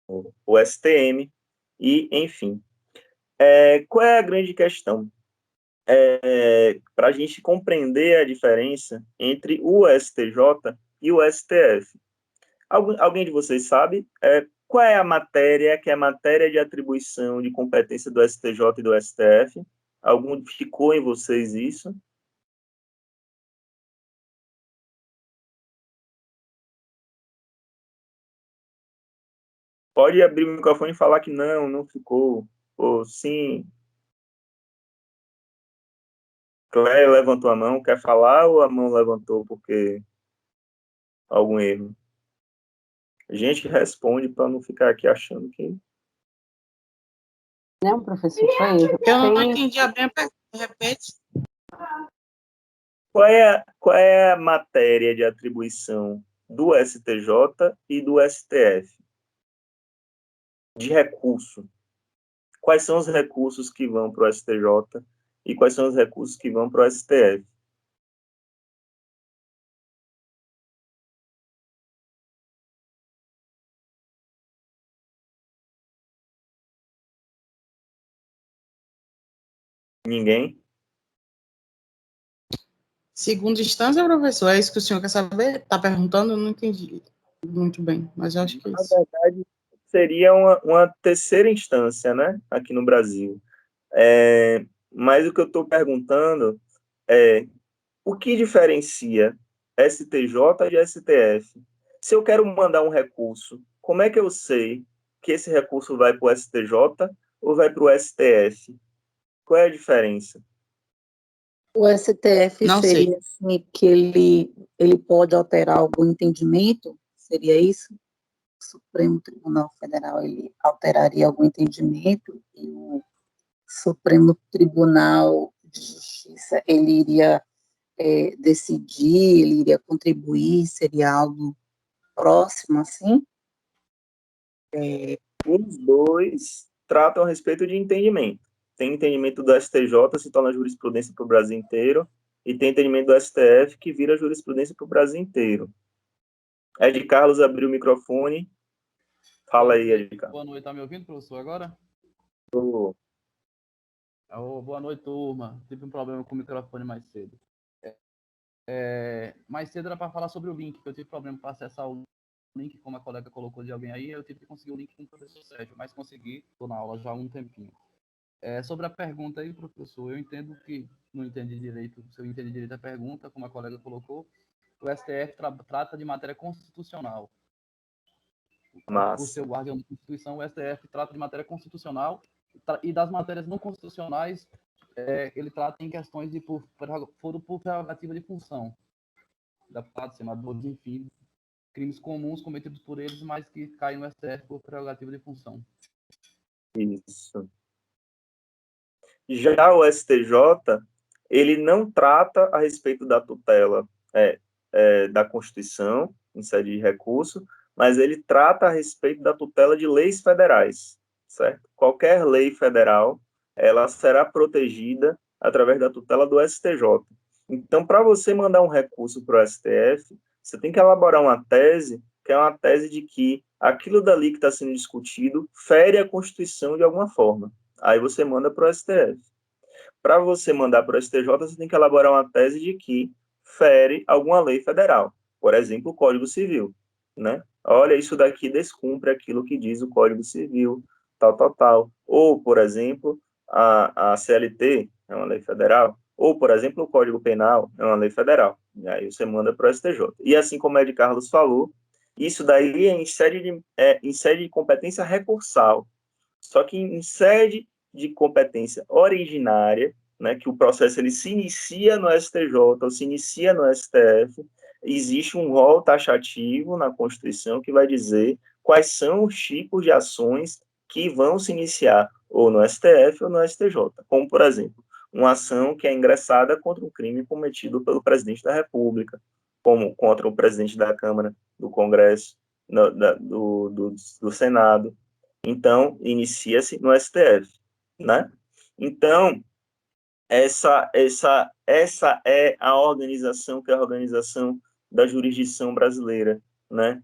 o STM, e, enfim. Qual é a grande questão? Para a gente compreender a diferença entre o STJ e o STF. Alguém de vocês sabe qual é a matéria que é a matéria de atribuição de competência do STJ e do STF? Algum ficou em vocês isso? Pode abrir o microfone e falar que não ficou. Ou sim. Cléia levantou a mão, quer falar ou a mão levantou porque algum erro? A gente responde para não ficar aqui achando que... Não, professor, foi erro. Eu não entendi a bem, repete. Qual é a matéria de atribuição do STJ e do STF? De recurso. Quais são os recursos que vão para o STJ e quais são os recursos que vão para o STF? Ninguém? Segunda instância, professor, é isso que o senhor quer saber? Está perguntando? Eu não entendi muito bem, mas eu acho que é Na isso. verdade, seria uma terceira instância, né, aqui no Brasil. Mas o que eu estou perguntando é o que diferencia STJ de STF? Se eu quero mandar um recurso, como é que eu sei que esse recurso vai para o STJ ou vai para o STF? Qual é a diferença? O STF Não sei. seria assim, que ele pode alterar algum entendimento? Seria isso? O Supremo Tribunal Federal ele alteraria algum entendimento e o Supremo Tribunal de Justiça ele iria decidir, ele iria contribuir, seria algo próximo assim? Os dois tratam a respeito de entendimento. Tem entendimento do STJ, se torna jurisprudência para o Brasil inteiro, e tem entendimento do STF, que vira jurisprudência para o Brasil inteiro. Ed Carlos abriu o microfone. Fala aí, Ed Carlos. Boa noite, tá me ouvindo, professor, agora? Oh. Boa noite, turma. Tive um problema com o microfone mais cedo. Mais cedo era para falar sobre o link, que eu tive problema para acessar o link, como a colega colocou de alguém aí, eu tive que conseguir o link com o professor Sérgio, mas consegui, estou na aula já há um tempinho. Sobre a pergunta aí, professor, eu entendo que não entendi direito, se eu entendi direito a pergunta, como a colega colocou, o STF trata de matéria constitucional. Por ser o guardião da Constituição, o STF trata de matéria constitucional e das matérias não constitucionais, ele trata em questões de por prerrogativa de função. Deputados, senadores, enfim, crimes comuns cometidos por eles, mas que caem no STF por prerrogativa de função. Isso. Já o STJ, ele não trata a respeito da tutela da Constituição, em sede de recurso, mas ele trata a respeito da tutela de leis federais, certo? Qualquer lei federal, ela será protegida através da tutela do STJ. Então, para você mandar um recurso para o STF, você tem que elaborar uma tese, que é uma tese de que aquilo dali que está sendo discutido fere a Constituição de alguma forma. Aí você manda para o STF. Para você mandar para o STJ, você tem que elaborar uma tese de que fere alguma lei federal. Por exemplo, o Código Civil, né? Olha, isso daqui descumpre aquilo que diz o Código Civil, tal, tal, tal. Ou, por exemplo, a CLT é uma lei federal. Ou, por exemplo, o Código Penal é uma lei federal. E aí você manda para o STJ. E assim como o Ed Carlos falou, isso daí é em sede de competência recursal. Só que em sede de competência originária, né, que o processo ele se inicia no STJ ou se inicia no STF, existe um rol taxativo na Constituição que vai dizer quais são os tipos de ações que vão se iniciar ou no STF ou no STJ, como, por exemplo, uma ação que é ingressada contra um crime cometido pelo presidente da República, como contra o presidente da Câmara, do Congresso, do Senado. Então, inicia-se no STF, né? Então, essa é a organização, que é a organização da jurisdição brasileira, né?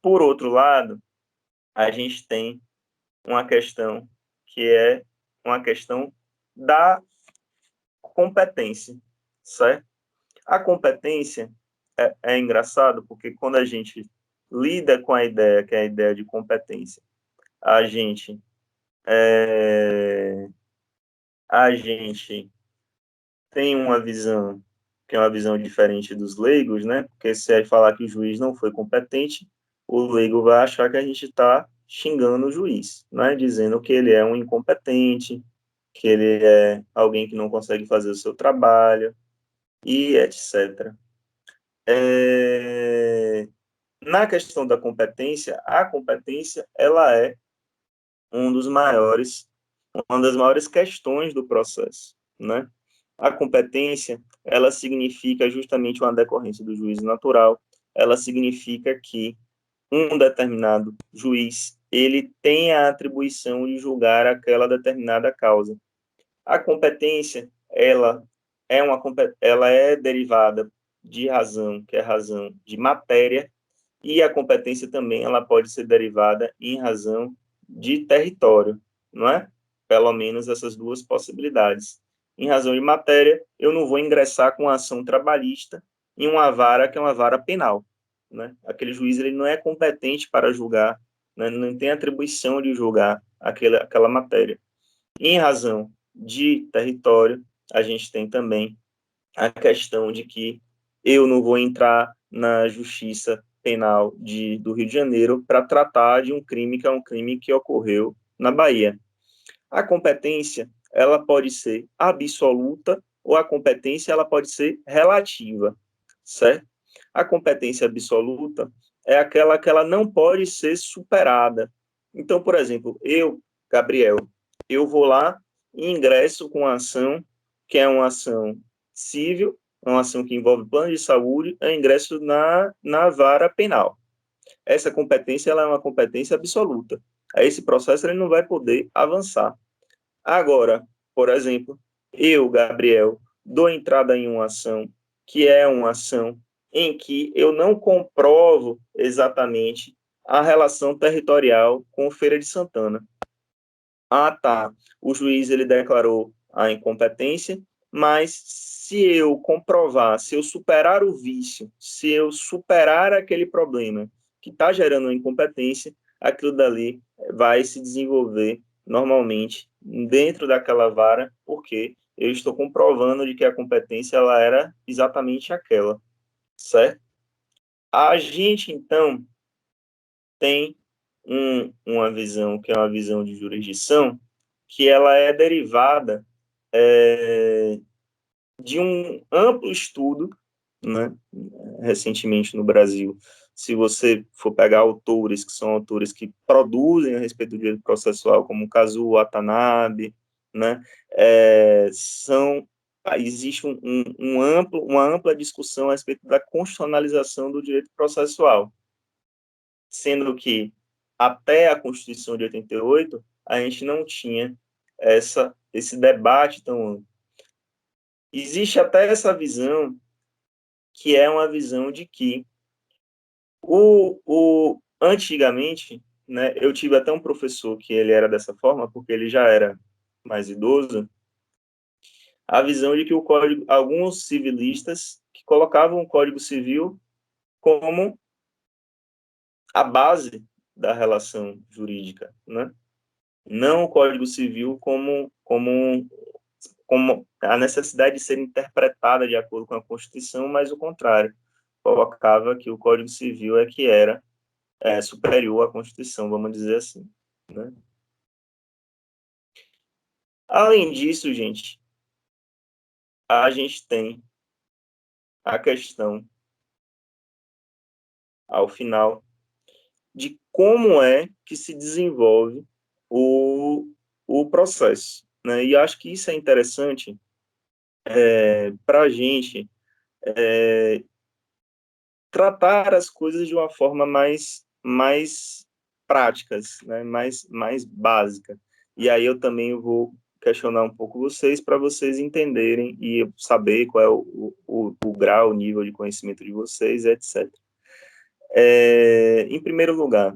Por outro lado, a gente tem uma questão que é uma questão da competência, certo? A competência é engraçado porque quando a gente lida com a ideia, que é a ideia de competência, a gente tem uma visão que é uma visão diferente dos leigos, né? Porque se aí falar que o juiz não foi competente, o leigo vai achar que a gente está xingando o juiz, né? Dizendo que ele é um incompetente, que ele é alguém que não consegue fazer o seu trabalho, e etc. Na questão da competência, a competência ela é um dos maiores, uma das maiores questões do processo, né? A competência, ela significa justamente uma decorrência do juízo natural, ela significa que um determinado juiz, ele tem a atribuição de julgar aquela determinada causa. A competência, ela é derivada de razão, que é razão de matéria, e a competência também ela pode ser derivada em razão de território, não é? Pelo menos essas duas possibilidades. Em razão de matéria, eu não vou ingressar com ação trabalhista em uma vara que é uma vara penal, né? Aquele juiz ele não é competente para julgar, né? Não tem atribuição de julgar aquela matéria. Em razão de território, a gente tem também a questão de que eu não vou entrar na justiça penal do Rio de Janeiro para tratar de um crime que é um crime que ocorreu na Bahia. A competência, ela pode ser absoluta ou a competência ela pode ser relativa, certo? A competência absoluta é aquela que ela não pode ser superada. Então, por exemplo, eu, Gabriel, eu vou lá e ingresso com uma ação que é uma ação civil, uma ação que envolve plano de saúde, eu ingresso na vara penal. Essa competência ela é uma competência absoluta. Esse processo ele não vai poder avançar. Agora, por exemplo, eu, Gabriel, dou entrada em uma ação que é uma ação em que eu não comprovo exatamente a relação territorial com Feira de Santana. Ah, tá. O juiz ele declarou a incompetência, mas se eu comprovar, se eu superar o vício, se eu superar aquele problema que está gerando a incompetência, aquilo dali vai se desenvolver normalmente dentro daquela vara, porque eu estou comprovando de que a competência ela era exatamente aquela, certo? A gente, então, tem uma visão que é uma visão de jurisdição, que ela é derivada de um amplo estudo, né, recentemente no Brasil. Se você for pegar autores que são autores que produzem a respeito do direito processual, como Kazuo Watanabe, né, existe uma ampla discussão a respeito da constitucionalização do direito processual, sendo que até a Constituição de 88 a gente não tinha esse debate tão amplo. Existe até essa visão, que é uma visão de que antigamente, né, eu tive até um professor que ele era dessa forma, porque ele já era mais idoso, a visão de que o código, alguns civilistas que colocavam o Código Civil como a base da relação jurídica, né? Não o Código Civil como a necessidade de ser interpretada de acordo com a Constituição, mas o contrário, colocava que o Código Civil é que era superior à Constituição, vamos dizer assim, né? Além disso, gente, a gente tem a questão, ao final, de como é que se desenvolve o processo, né? E acho que isso é interessante para a gente tratar as coisas de uma forma mais práticas, né? mais básica. E aí eu também vou questionar um pouco vocês para vocês entenderem e saber qual é o grau, o nível de conhecimento de vocês, etc. Em primeiro lugar,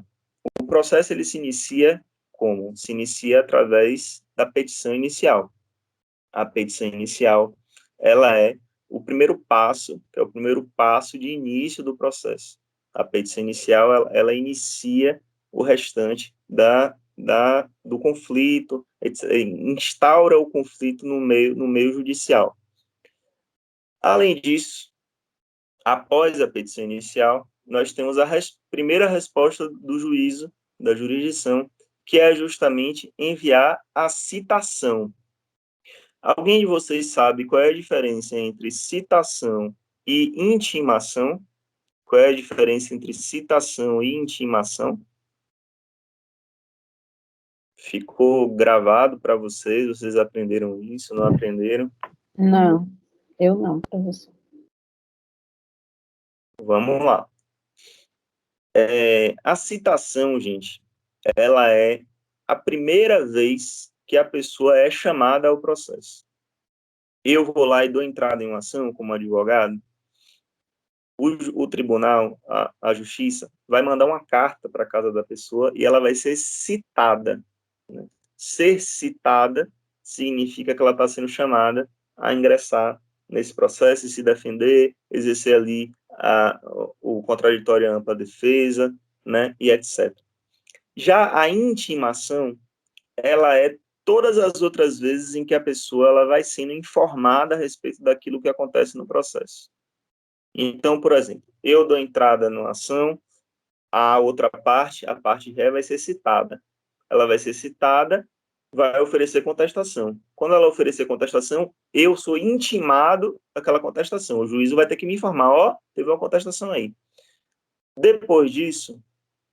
o processo ele se inicia como? Se inicia através da petição inicial. A petição inicial, ela é o primeiro passo, que é o primeiro passo de início do processo. A petição inicial, ela inicia o restante do conflito, instaura o conflito no meio judicial. Além disso, após a petição inicial, nós temos a primeira resposta do juízo, da jurisdição, que é justamente enviar a citação. Alguém de vocês sabe qual é a diferença entre citação e intimação? Qual é a diferença entre citação e intimação? Ficou gravado para vocês? Vocês aprenderam isso, não aprenderam? Não, eu não, professor. Vamos lá. A citação, gente, ela é a primeira vez que a pessoa é chamada ao processo. Eu vou lá e dou entrada em uma ação como advogado, o tribunal, a justiça, vai mandar uma carta para a casa da pessoa e ela vai ser citada. Né? Ser citada significa que ela está sendo chamada a ingressar nesse processo e se defender, exercer ali o contraditório à ampla defesa, né, e etc. Já a intimação, ela é todas as outras vezes em que a pessoa ela vai sendo informada a respeito daquilo que acontece no processo. Então, por exemplo, eu dou entrada numa ação, a outra parte, a parte ré, vai ser citada. Ela vai ser citada, vai oferecer contestação. Quando ela oferecer contestação, eu sou intimado daquela contestação. O juiz vai ter que me informar, ó, teve uma contestação aí. Depois disso,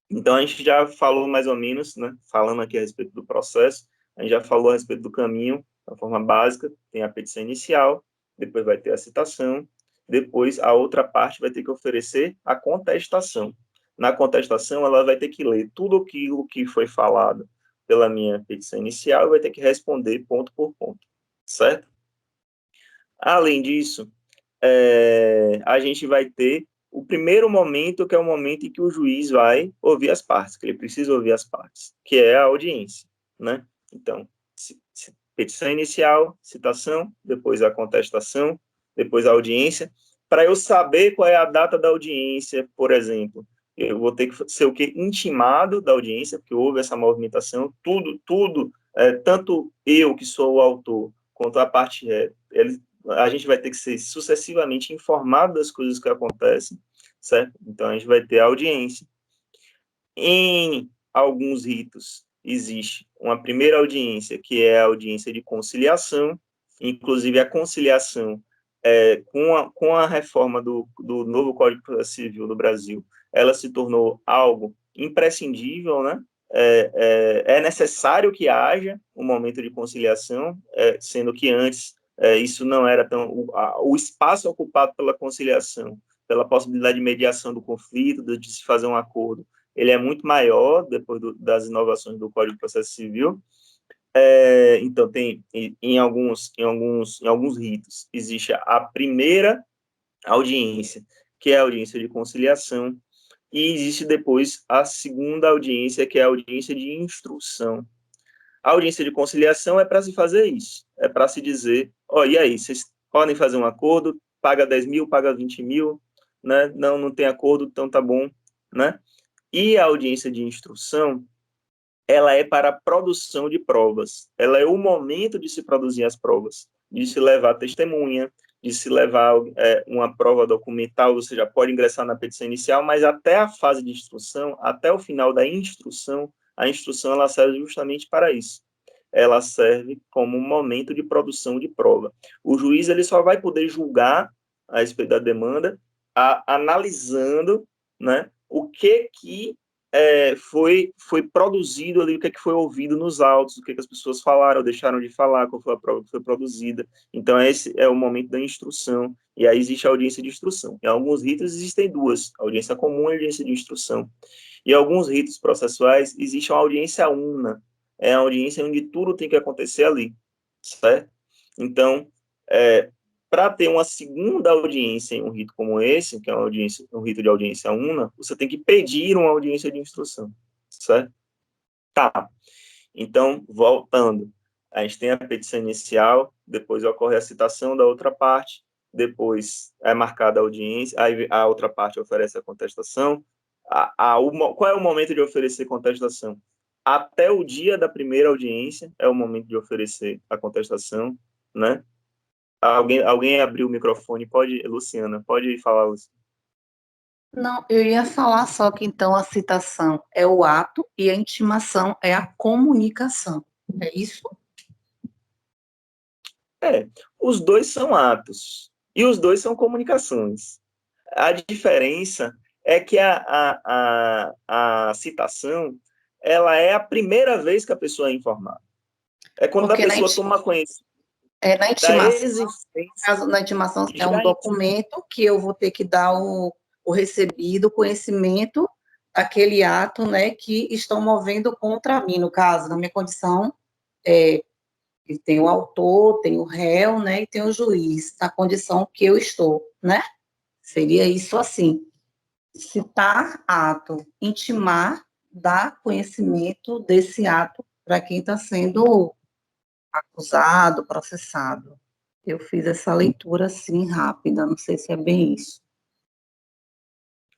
então a gente já falou mais ou menos, né, falando aqui a respeito do processo, a gente já falou a respeito do caminho, da forma básica, tem a petição inicial, depois vai ter a citação, depois a outra parte vai ter que oferecer a contestação. Na contestação, ela vai ter que ler tudo aquilo que foi falado pela minha petição inicial e vai ter que responder ponto por ponto, certo? Além disso, a gente vai ter o primeiro momento, que é o momento em que o juiz vai ouvir as partes, que ele precisa ouvir as partes, que é a audiência, né? Então, petição inicial, citação, depois a contestação, depois a audiência. Para eu saber qual é a data da audiência, por exemplo, eu vou ter que ser o quê? Intimado da audiência, porque houve essa movimentação, tudo, tanto eu, que sou o autor, quanto a parte a gente vai ter que ser sucessivamente informado das coisas que acontecem, certo? Então, a gente vai ter a audiência. Em alguns ritos, existe uma primeira audiência, que é a audiência de conciliação, inclusive a conciliação, com a reforma do novo Código Civil do Brasil, ela se tornou algo imprescindível, né? É necessário que haja um momento de conciliação, sendo que antes isso não era tão... O espaço ocupado pela conciliação, pela possibilidade de mediação do conflito, de se fazer um acordo, ele é muito maior depois das inovações do Código de Processo Civil. Então, tem em alguns ritos, existe a primeira audiência, que é a audiência de conciliação, e existe depois a segunda audiência, que é a audiência de instrução. A audiência de conciliação é para se fazer isso, é para se dizer, e aí, vocês podem fazer um acordo, paga 10 mil, paga 20 mil, né? Não tem acordo, então tá bom, né? E a audiência de instrução, ela é para a produção de provas. Ela é o momento de se produzir as provas, de se levar testemunha, de se levar uma prova documental. Você já pode ingressar na petição inicial, mas até a fase de instrução, até o final da instrução, a instrução ela serve justamente para isso. Ela serve como um momento de produção de prova. O juiz ele só vai poder julgar a respeito da demanda analisando, né, o que foi produzido ali, o que foi ouvido nos autos, o que as pessoas falaram ou deixaram de falar, qual foi a prova que foi produzida. Então, esse é o momento da instrução, e aí existe a audiência de instrução. Em alguns ritos existem duas, a audiência comum e a audiência de instrução. Em alguns ritos processuais existe uma audiência una, é a audiência onde tudo tem que acontecer ali, certo? Então, para ter uma segunda audiência em um rito como esse, que é um rito de audiência una, você tem que pedir uma audiência de instrução, certo? Tá. Então, voltando, a gente tem a petição inicial, depois ocorre a citação da outra parte, depois é marcada a audiência, aí a outra parte oferece a contestação. Qual é o momento de oferecer contestação? Até o dia da primeira audiência é o momento de oferecer a contestação, né? Alguém abriu o microfone, Luciana, pode falar, Luciana. Não, eu ia falar só que então a citação é o ato e a intimação é a comunicação. É isso? Os dois são atos e os dois são comunicações. A diferença é que a citação, ela é a primeira vez que a pessoa é informada. É quando Porque a pessoa toma conhecimento na da intimação, existência. caso na intimação é um Já documento que eu vou ter que dar o recebido, o conhecimento daquele ato, né, que estão movendo contra mim, no caso, na minha condição, tem o autor, tem o réu, né, e tem o juiz, na condição que eu estou, né? Seria isso assim. Citar ato, intimar, dar conhecimento desse ato para quem está sendo acusado, processado. Eu fiz essa leitura assim rápida, não sei se é bem isso.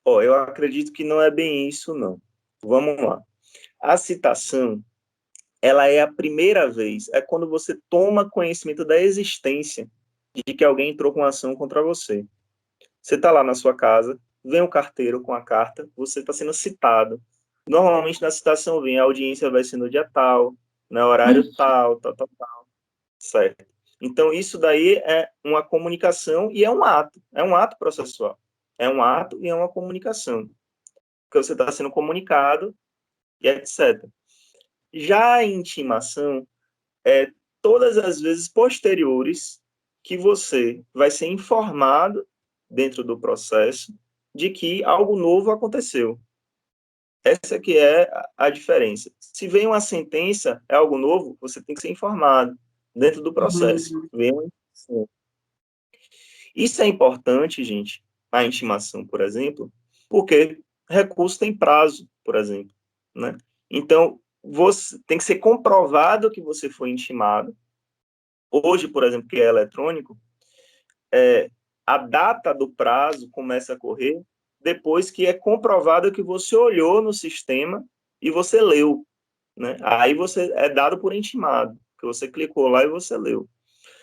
eu acredito que não é bem isso, não. Vamos lá. A citação, ela é a primeira vez, é quando você toma conhecimento da existência de que alguém entrou com ação contra você. Você está lá na sua casa, vem o carteiro com a carta, você está sendo citado. Normalmente na citação vem a audiência vai ser no dia tal, no horário tal, certo? Então isso daí é uma comunicação e é um ato processual. É um ato e é uma comunicação, porque você está sendo comunicado e etc. Já a intimação é todas as vezes posteriores que você vai ser informado dentro do processo de que algo novo aconteceu. Essa que é a diferença. Se vem uma sentença, é algo novo, você tem que ser informado dentro do processo. Vem uma intimação. Isso é importante, gente, a intimação, por exemplo, porque recurso tem prazo, por exemplo, né? Então, você tem que ser comprovado que você foi intimado. Hoje, por exemplo, que é eletrônico, a data do prazo começa a correr depois que é comprovado que você olhou no sistema e você leu, né? Aí você é dado por intimado, que você clicou lá e você leu.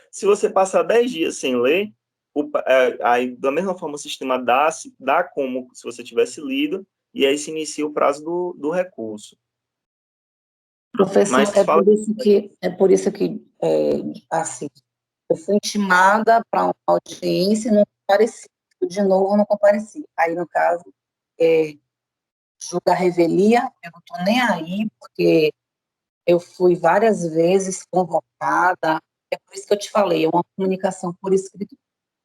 Se você passar 10 dias sem ler, aí da mesma forma o sistema dá como se você tivesse lido, e aí se inicia o prazo do recurso. Professor, Mas fala... é por isso que assim, eu fui intimada para uma audiência e não compareci. De novo, não compareci. Aí, no caso, julga a revelia, eu não estou nem aí, porque eu fui várias vezes convocada, é por isso que eu te falei, é uma comunicação por escrito,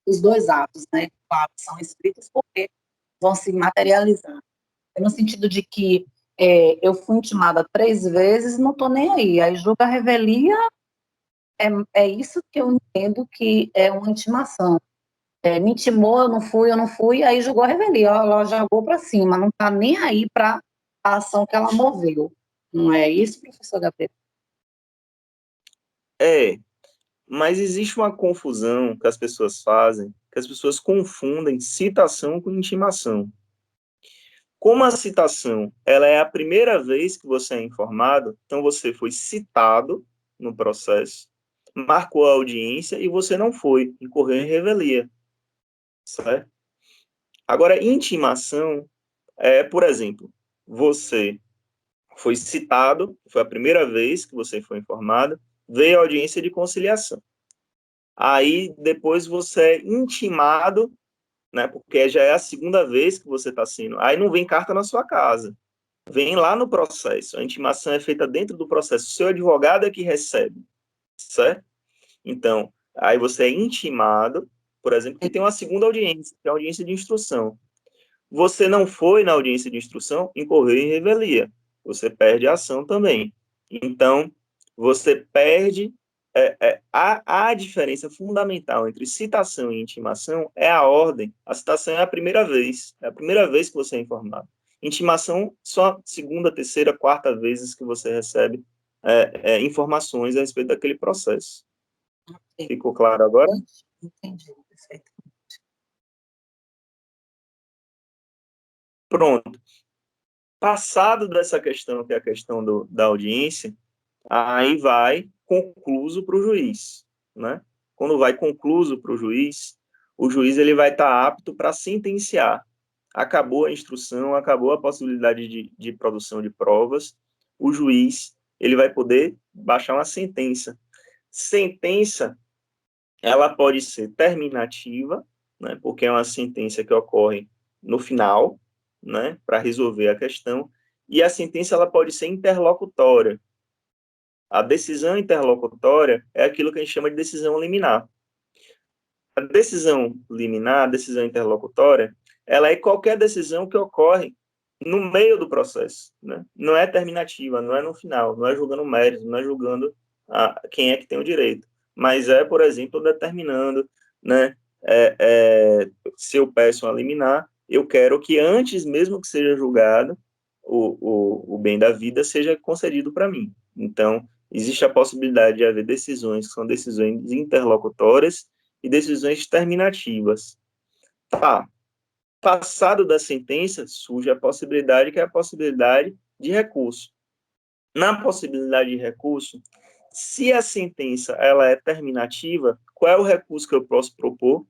os dois atos, né, claro, são escritos porque vão se materializar. É no sentido de que eu fui intimada 3 vezes, não estou nem aí. Julga a revelia, é isso que eu entendo que é uma intimação. Me intimou, eu não fui, aí julgou a revelia, ela jogou para cima, não está nem aí para a ação que ela moveu. Não é isso, professor Gabriel? Mas existe uma confusão que as pessoas fazem, que as pessoas confundem citação com intimação. Como a citação, ela é a primeira vez que você é informado, então você foi citado no processo, marcou a audiência e você não foi, incorreu em revelia, certo? Agora, intimação por exemplo, você foi citado, foi a primeira vez que você foi informado, veio a audiência de conciliação. Aí, depois você é intimado, né, porque já é a segunda vez que você está sendo. Aí não vem carta na sua casa, vem lá no processo. A intimação é feita dentro do processo. O seu advogado é que recebe, certo? Então, aí você é intimado, por exemplo, que tem uma segunda audiência, que é a audiência de instrução. Você não foi na audiência de instrução, incorreu em revelia. Você perde a ação também. Então, você perde. A diferença fundamental entre citação e intimação é a ordem. A citação é a primeira vez que você é informado. Intimação, só segunda, terceira, quarta vezes que você recebe informações a respeito daquele processo. Ficou claro agora? Entendi, perfeito. Pronto. Passado dessa questão, que é a questão da audiência, aí vai concluso para o juiz, né? Quando vai concluso para o juiz ele vai estar apto para sentenciar. Acabou a instrução, acabou a possibilidade de produção de provas, o juiz ele vai poder baixar uma sentença. Sentença, ela pode ser terminativa, né? Porque é uma sentença que ocorre no final, né? Para resolver a questão, e a sentença ela pode ser interlocutória. A decisão interlocutória é aquilo que a gente chama de decisão liminar. A decisão liminar, a decisão interlocutória, ela é qualquer decisão que ocorre no meio do processo, né? Não é terminativa, não é no final, não é julgando o mérito, não é julgando quem é que tem o direito, mas é, por exemplo, determinando, né, se eu peço uma liminar, eu quero que antes mesmo que seja julgado, o bem da vida seja concedido para mim. Então, existe a possibilidade de haver decisões que são decisões interlocutórias e decisões terminativas. Tá. Passado da sentença, surge a possibilidade, que é a possibilidade de recurso. Na possibilidade de recurso, se a sentença ela é terminativa, qual é o recurso que eu posso propor?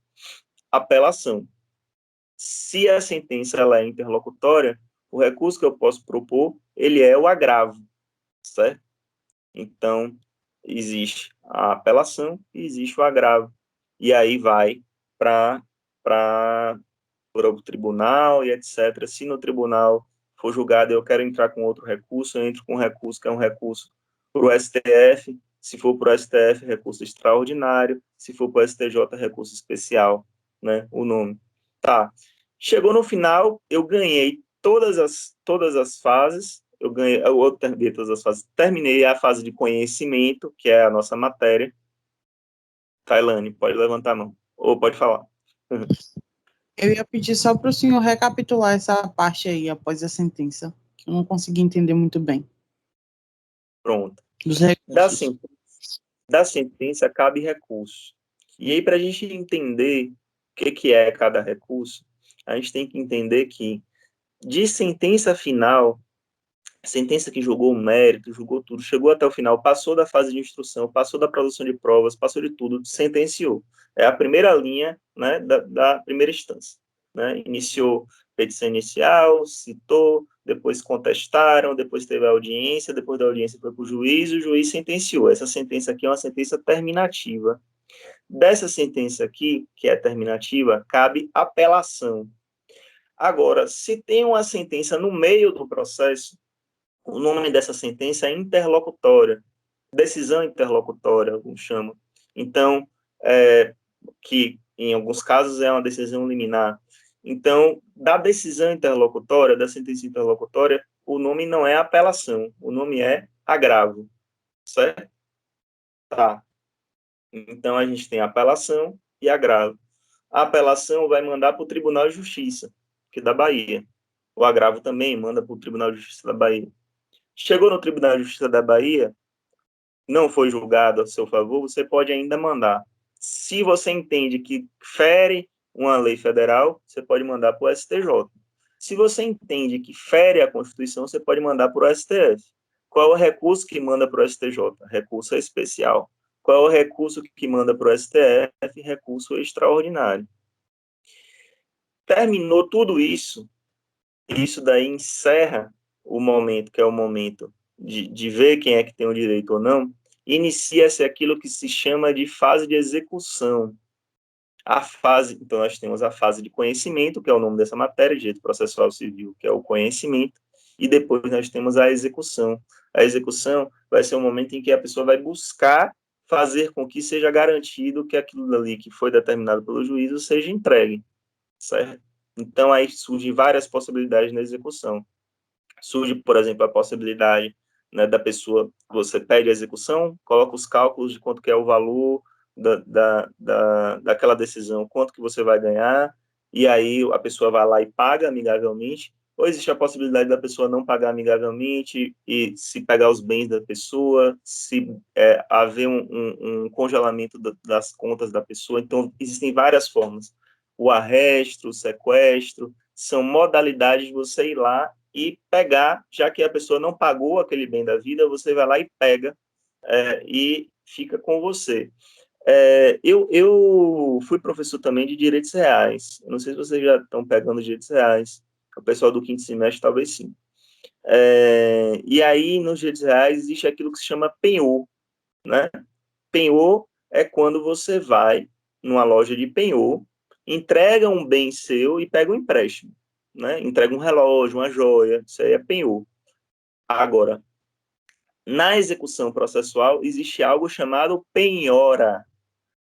Apelação. Se a sentença ela é interlocutória, o recurso que eu posso propor, ele é o agravo, certo? Então, existe a apelação e existe o agravo. E aí vai para o tribunal e etc. Se no tribunal for julgado, eu quero entrar com outro recurso, eu entro com um recurso que é um recurso para o STF. Se for para o STF, recurso extraordinário. Se for para o STJ, recurso especial, né? O nome. Tá. Chegou no final, eu ganhei todas as fases. Eu terminei todas as fases. Terminei a fase de conhecimento, que é a nossa matéria. Tailane, pode levantar a mão. Ou pode falar. Eu ia pedir só para o senhor recapitular essa parte aí, após a sentença, que eu não consegui entender muito bem. Pronto. Dos recursos. Da sentença cabe recurso. E aí, para a gente entender o que é cada recurso, a gente tem que entender que, de sentença final, sentença que julgou o mérito, julgou tudo, chegou até o final, passou da fase de instrução, passou da produção de provas, passou de tudo, sentenciou. É a primeira linha, né, da primeira instância. Né? Iniciou petição inicial, citou, depois contestaram, depois teve a audiência, depois da audiência foi para o juiz sentenciou. Essa sentença aqui é uma sentença terminativa. Dessa sentença aqui, que é terminativa, cabe apelação. Agora, se tem uma sentença no meio do processo, o nome dessa sentença é interlocutória, decisão interlocutória, alguns chamam. Então, que em alguns casos é uma decisão liminar. Então, da decisão interlocutória, da sentença interlocutória, o nome não é apelação, o nome é agravo, certo? Tá. Então, a gente tem apelação e agravo. A apelação vai mandar para o Tribunal de Justiça, que é da Bahia. O agravo também manda para o Tribunal de Justiça da Bahia. Chegou no Tribunal de Justiça da Bahia, não foi julgado a seu favor, você pode ainda mandar. Se você entende que fere uma lei federal, você pode mandar para o STJ. Se você entende que fere a Constituição, você pode mandar para o STF. Qual é o recurso que manda para o STJ? Recurso especial. Qual é o recurso que manda para o STF? Recurso extraordinário. Terminou tudo isso, isso daí encerra o momento, que é o momento de ver quem é que tem o direito ou não, inicia-se aquilo que se chama de fase de execução. Então, nós temos a fase de conhecimento, que é o nome dessa matéria, direito processual civil, que é o conhecimento, e depois nós temos a execução. A execução vai ser o momento em que a pessoa vai buscar fazer com que seja garantido que aquilo ali que foi determinado pelo juízo seja entregue, certo? Então, aí surgem várias possibilidades na execução. Surge, por exemplo, a possibilidade, né, da pessoa, você pede a execução, coloca os cálculos de quanto que é o valor daquela decisão, quanto que você vai ganhar, e aí a pessoa vai lá e paga amigavelmente, ou existe a possibilidade da pessoa não pagar amigavelmente e se pegar os bens da pessoa, se haver um congelamento das contas da pessoa. Então, existem várias formas. O arresto, o sequestro, são modalidades de você ir lá e pegar, já que a pessoa não pagou aquele bem da vida, você vai lá e pega e fica com você. Eu fui professor também de direitos reais. Eu não sei se vocês já estão pegando direitos reais. O pessoal do quinto semestre, talvez sim. E aí, nos direitos reais, existe aquilo que se chama penhor, né? Penhor é quando você vai numa loja de penhor, entrega um bem seu e pega um empréstimo, né? Entrega um relógio, uma joia, isso aí é penhor. Agora, na execução processual, existe algo chamado penhora.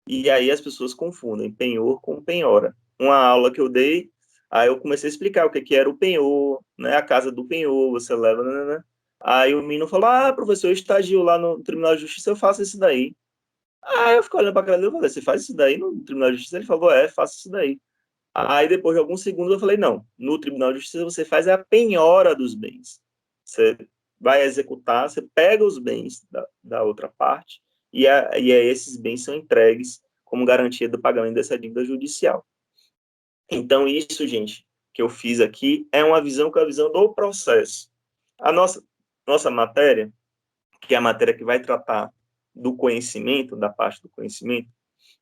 E aí as pessoas confundem penhor com penhora. Uma aula que eu dei, aí eu comecei a explicar o que era o penhor, né? A casa do penhor, você leva, né? Aí o menino falou, professor, eu estagio lá no Tribunal de Justiça, eu faço isso daí. Aí eu fico olhando para a cara dele e falei, você faz isso daí no Tribunal de Justiça? Ele falou, faço isso daí. Aí depois de alguns segundos eu falei, não, no Tribunal de Justiça você faz a penhora dos bens. Você vai executar, você pega os bens da outra parte e aí esses bens são entregues como garantia do pagamento dessa dívida judicial. Então isso, gente, que eu fiz aqui é uma visão que é a visão do processo. A nossa matéria, que é a matéria que vai tratar do conhecimento, da parte do conhecimento,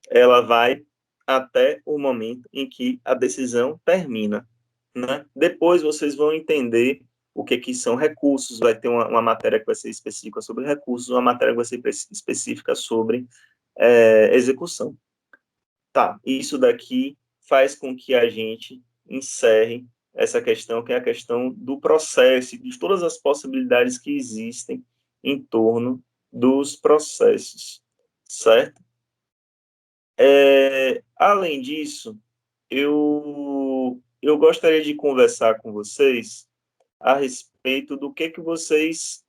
ela vai até o momento em que a decisão termina, né? Depois vocês vão entender o que são recursos, vai ter uma matéria que vai ser específica sobre recursos, uma matéria que vai ser específica sobre execução. Tá, isso daqui faz com que a gente encerre essa questão, que é a questão do processo, de todas as possibilidades que existem em torno dos processos, certo? Além disso, eu gostaria de conversar com vocês a respeito do que vocês,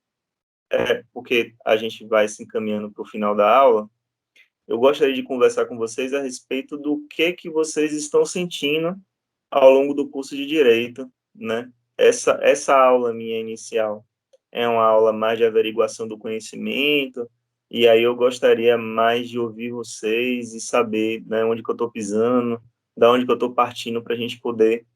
porque a gente vai se encaminhando para o final da aula, eu gostaria de conversar com vocês a respeito do que vocês estão sentindo ao longo do curso de Direito, né? Essa aula minha inicial é uma aula mais de averiguação do conhecimento, e aí eu gostaria mais de ouvir vocês e saber, né, onde que eu estou pisando, da onde que eu estou partindo para a gente poder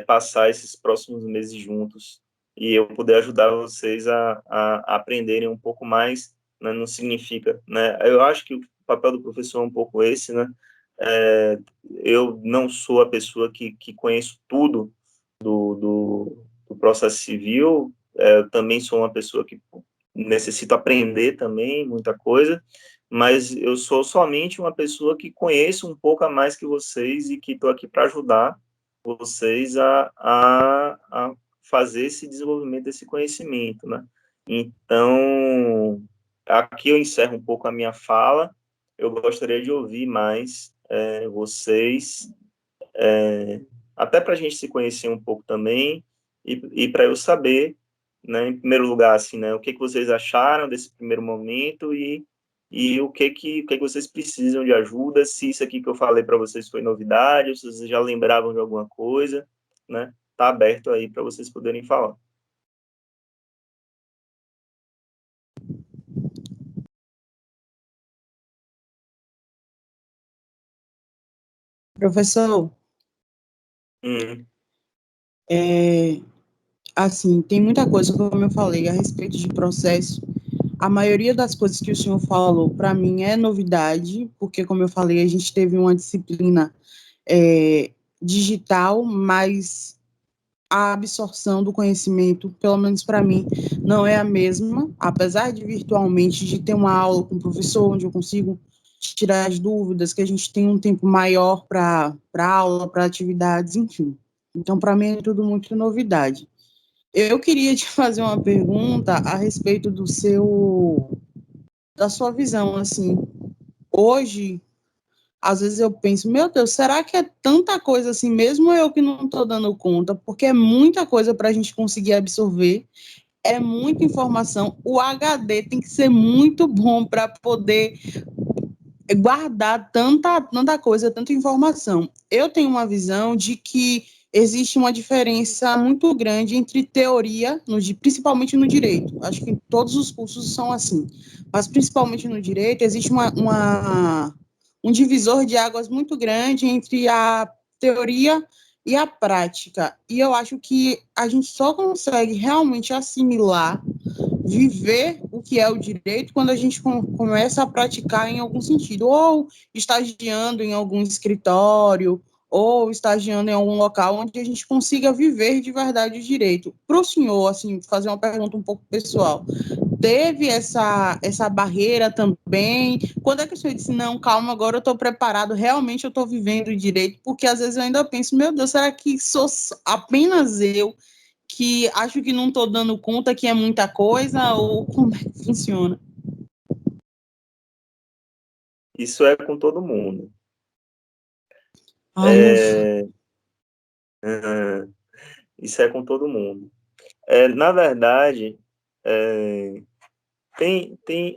passar esses próximos meses juntos e eu poder ajudar vocês a aprenderem um pouco mais, né, não significa, né? Eu acho que o papel do professor é um pouco esse, né? Eu não sou a pessoa que conheço tudo do processo civil, eu também sou uma pessoa que necessito aprender também muita coisa, mas eu sou somente uma pessoa que conheço um pouco a mais que vocês e que estou aqui para ajudar vocês a fazer esse desenvolvimento desse conhecimento, né? Então, aqui eu encerro um pouco a minha fala, eu gostaria de ouvir mais vocês, até para a gente se conhecer um pouco também, e para eu saber, né, em primeiro lugar, assim, né, o que vocês acharam desse primeiro momento e o que vocês precisam de ajuda, se isso aqui que eu falei para vocês foi novidade, ou se vocês já lembravam de alguma coisa, né, tá aberto aí para vocês poderem falar. Professor, assim, tem muita coisa, como eu falei, a respeito de processo. A maioria das coisas que o senhor falou, para mim, é novidade, porque, como eu falei, a gente teve uma disciplina digital, mas a absorção do conhecimento, pelo menos para mim, não é a mesma, apesar de virtualmente, de ter uma aula com o professor, onde eu consigo tirar as dúvidas, que a gente tem um tempo maior para aula, para atividades, enfim. Então, para mim, é tudo muito novidade. Eu queria te fazer uma pergunta a respeito da sua visão, assim. Hoje, às vezes eu penso, meu Deus, será que é tanta coisa assim, mesmo eu que não estou dando conta, porque é muita coisa para a gente conseguir absorver, é muita informação, o HD tem que ser muito bom para poder guardar tanta coisa, tanta informação. Eu tenho uma visão de que existe uma diferença muito grande entre teoria, principalmente no direito. Acho que em todos os cursos são assim, mas principalmente no direito existe um divisor de águas muito grande entre a teoria e a prática. E eu acho que a gente só consegue realmente assimilar, viver o que é o direito quando a gente começa a praticar em algum sentido, ou estagiando em algum escritório, ou estagiando em algum local onde a gente consiga viver de verdade o direito. Para o senhor, assim, fazer uma pergunta um pouco pessoal, teve essa barreira também? Quando é que o senhor disse, não, calma, agora eu estou preparado, realmente eu estou vivendo o direito? Porque às vezes eu ainda penso, meu Deus, será que sou apenas eu que acho que não estou dando conta que é muita coisa, ou como é que funciona? Isso é com todo mundo. Ai, ufa. Isso é com todo mundo. Na verdade, é,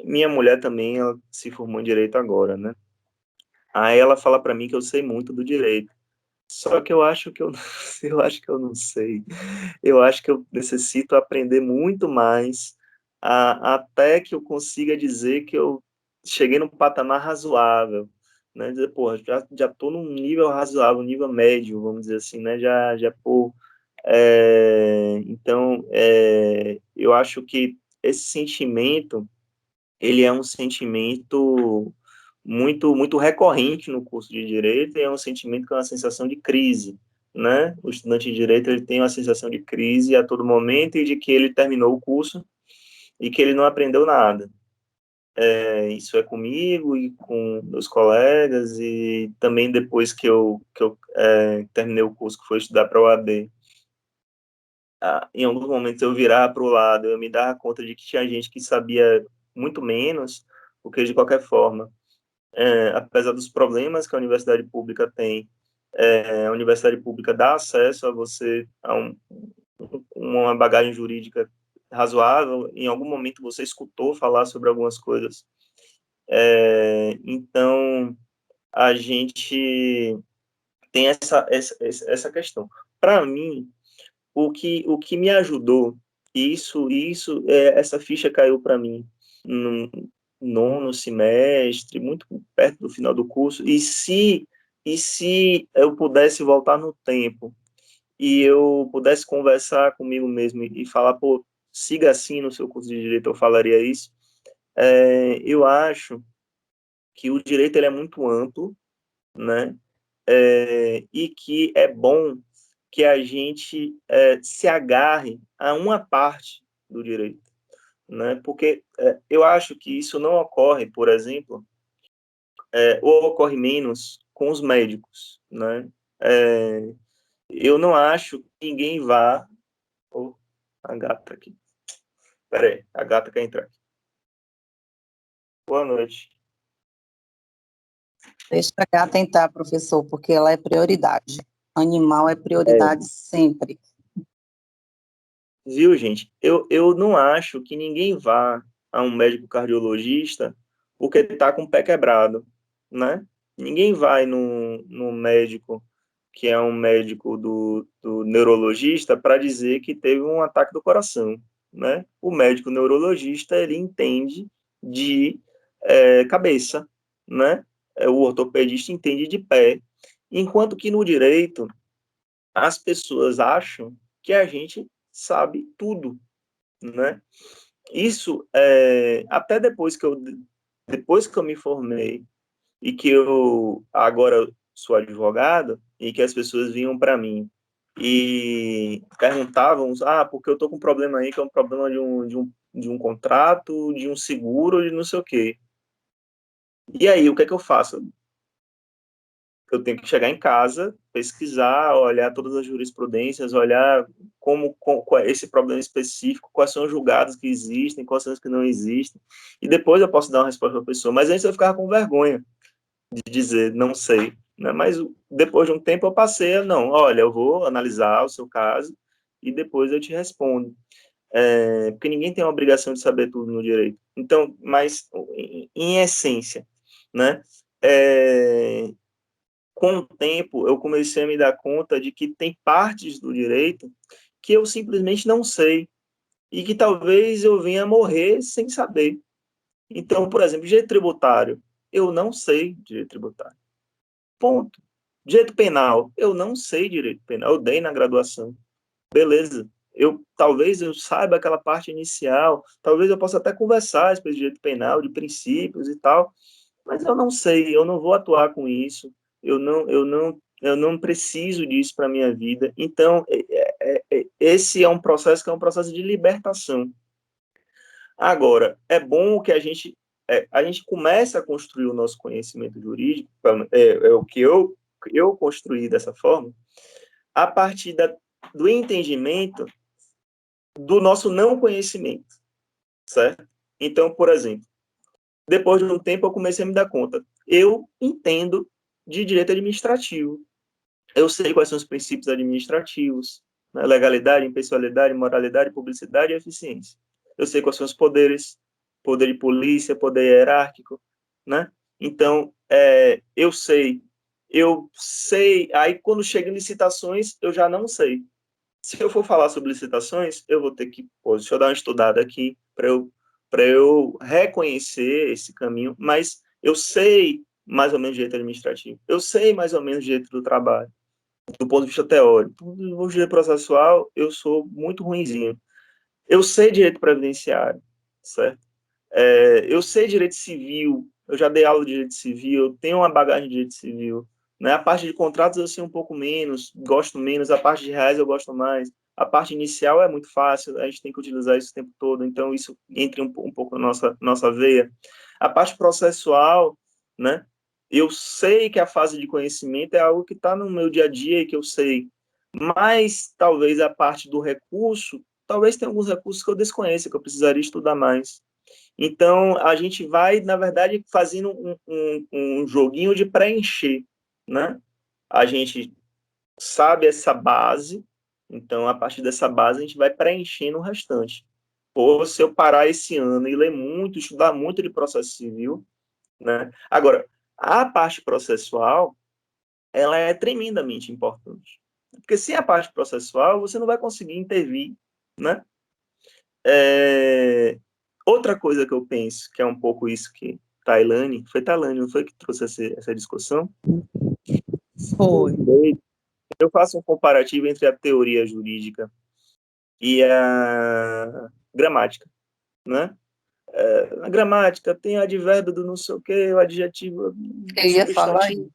minha mulher também, ela se formou em direito agora, né? Aí ela fala para mim que eu sei muito do direito. Só que eu acho que eu, eu acho que eu não sei. Eu acho que eu necessito aprender muito mais até que eu consiga dizer que eu cheguei num patamar razoável, né? Dizer, pô, já tô num nível razoável, nível médio, vamos dizer assim, né? Pô, então, eu acho que esse sentimento, ele é um sentimento muito recorrente no curso de direito, e é um sentimento que é uma sensação de crise, né? O estudante de direito, ele tem uma sensação de crise a todo momento e de que ele terminou o curso e que ele não aprendeu nada. Isso é comigo e com meus colegas, e também depois que eu terminei o curso, que foi estudar para a OAB, em alguns momentos eu virar para o lado, eu me dava conta de que tinha gente que sabia muito menos, porque de qualquer forma, apesar dos problemas que a universidade pública tem, a universidade pública dá acesso a você a uma bagagem jurídica razoável. Em algum momento você escutou falar sobre algumas coisas. Então, a gente tem essa questão. Para mim, o que me ajudou, essa ficha caiu para mim no nono semestre, muito perto do final do curso, e se eu pudesse voltar no tempo e eu pudesse conversar comigo mesmo e falar, pô, siga assim no seu curso de direito, eu falaria isso. Eu acho que o direito ele é muito amplo, né? E que é bom que a gente se agarre a uma parte do direito, né? Porque eu acho que isso não ocorre, por exemplo, ou ocorre menos com os médicos, né? É, eu não acho que ninguém vá... Oh, a gata aqui. Peraí, a gata quer entrar. Boa noite. Deixa a gata tentar, professor, porque ela é prioridade. Animal é É, prioridade sempre. Viu, gente? Eu não acho que ninguém vá a um médico cardiologista porque está com o pé quebrado, né? Ninguém vai no médico, que é um médico do neurologista, para dizer que teve um ataque do coração, né? O médico neurologista, ele entende de cabeça, né? O ortopedista entende de pé. Enquanto que no direito, as pessoas acham que a gente sabe tudo, né? Isso, até depois que eu me formei e que eu agora sou advogado, e que as pessoas vinham para mim e perguntavam, porque eu tô com um problema aí, que é um problema de um contrato, de um seguro, de não sei o quê. E aí, o que é que eu faço? Eu tenho que chegar em casa, pesquisar, olhar todas as jurisprudências, olhar qual é esse problema específico, quais são os julgados que existem, quais são os que não existem, e depois eu posso dar uma resposta para a pessoa. Mas antes eu ficava com vergonha de dizer, não sei, né? Mas depois de um tempo eu passei a, não, olha, eu vou analisar o seu caso e depois eu te respondo. Porque ninguém tem a obrigação de saber tudo no direito. Então, mas em essência, né? com o tempo, eu comecei a me dar conta de que tem partes do direito que eu simplesmente não sei e que talvez eu venha morrer sem saber. Então, por exemplo, direito tributário, eu não sei direito tributário. Ponto. Direito penal, eu não sei direito penal, eu dei na graduação. Beleza. Talvez eu saiba aquela parte inicial, talvez eu possa até conversar a respeito de direito penal, de princípios e tal, mas eu não sei, eu não vou atuar com isso, eu não preciso disso para minha vida. Então, esse é um processo que é um processo de libertação. Agora, é bom que a gente comece a construir o nosso conhecimento jurídico, é o que eu construí dessa forma, a partir do entendimento do nosso não conhecimento, certo? Então, por exemplo, depois de um tempo eu comecei a me dar conta, eu entendo de direito administrativo, eu sei quais são os princípios administrativos, né? Legalidade, impessoalidade, moralidade, publicidade e eficiência. Eu sei quais são os poderes, poder de polícia, poder hierárquico, né? Então, eu sei, aí quando chega em licitações, eu já não sei. Se eu for falar sobre licitações, eu vou ter que, deixa eu dar uma estudada aqui para eu reconhecer esse caminho, mas eu sei mais ou menos direito administrativo, eu sei mais ou menos direito do trabalho, do ponto de vista teórico. Do direito processual, eu sou muito ruinzinho. Eu sei direito previdenciário, certo? Eu sei direito civil, eu já dei aula de direito civil, eu tenho uma bagagem de direito civil, né? A parte de contratos eu sei um pouco menos, gosto menos, a parte de reais eu gosto mais. A parte inicial é muito fácil, a gente tem que utilizar isso o tempo todo, então isso entra um pouco na nossa veia. A parte processual, né? Eu sei que a fase de conhecimento é algo que está no meu dia a dia e que eu sei, mas talvez a parte do recurso, talvez tenha alguns recursos que eu desconheça, que eu precisaria estudar mais. Então, a gente vai, na verdade, fazendo um joguinho de preencher, né? A gente sabe essa base, então, a partir dessa base, a gente vai preenchendo o restante. Ou se eu parar esse ano e ler muito, estudar muito de processo civil, né? Agora, a parte processual, ela é tremendamente importante. Porque sem a parte processual, você não vai conseguir intervir, né? Outra coisa que eu penso, que é um pouco isso que Tailane, foi Tailane, não foi que trouxe essa discussão? Foi. Eu faço um comparativo entre a teoria jurídica e a gramática, né? Na gramática tem advérbio do não sei o quê, o adjetivo Eu ia falar isso.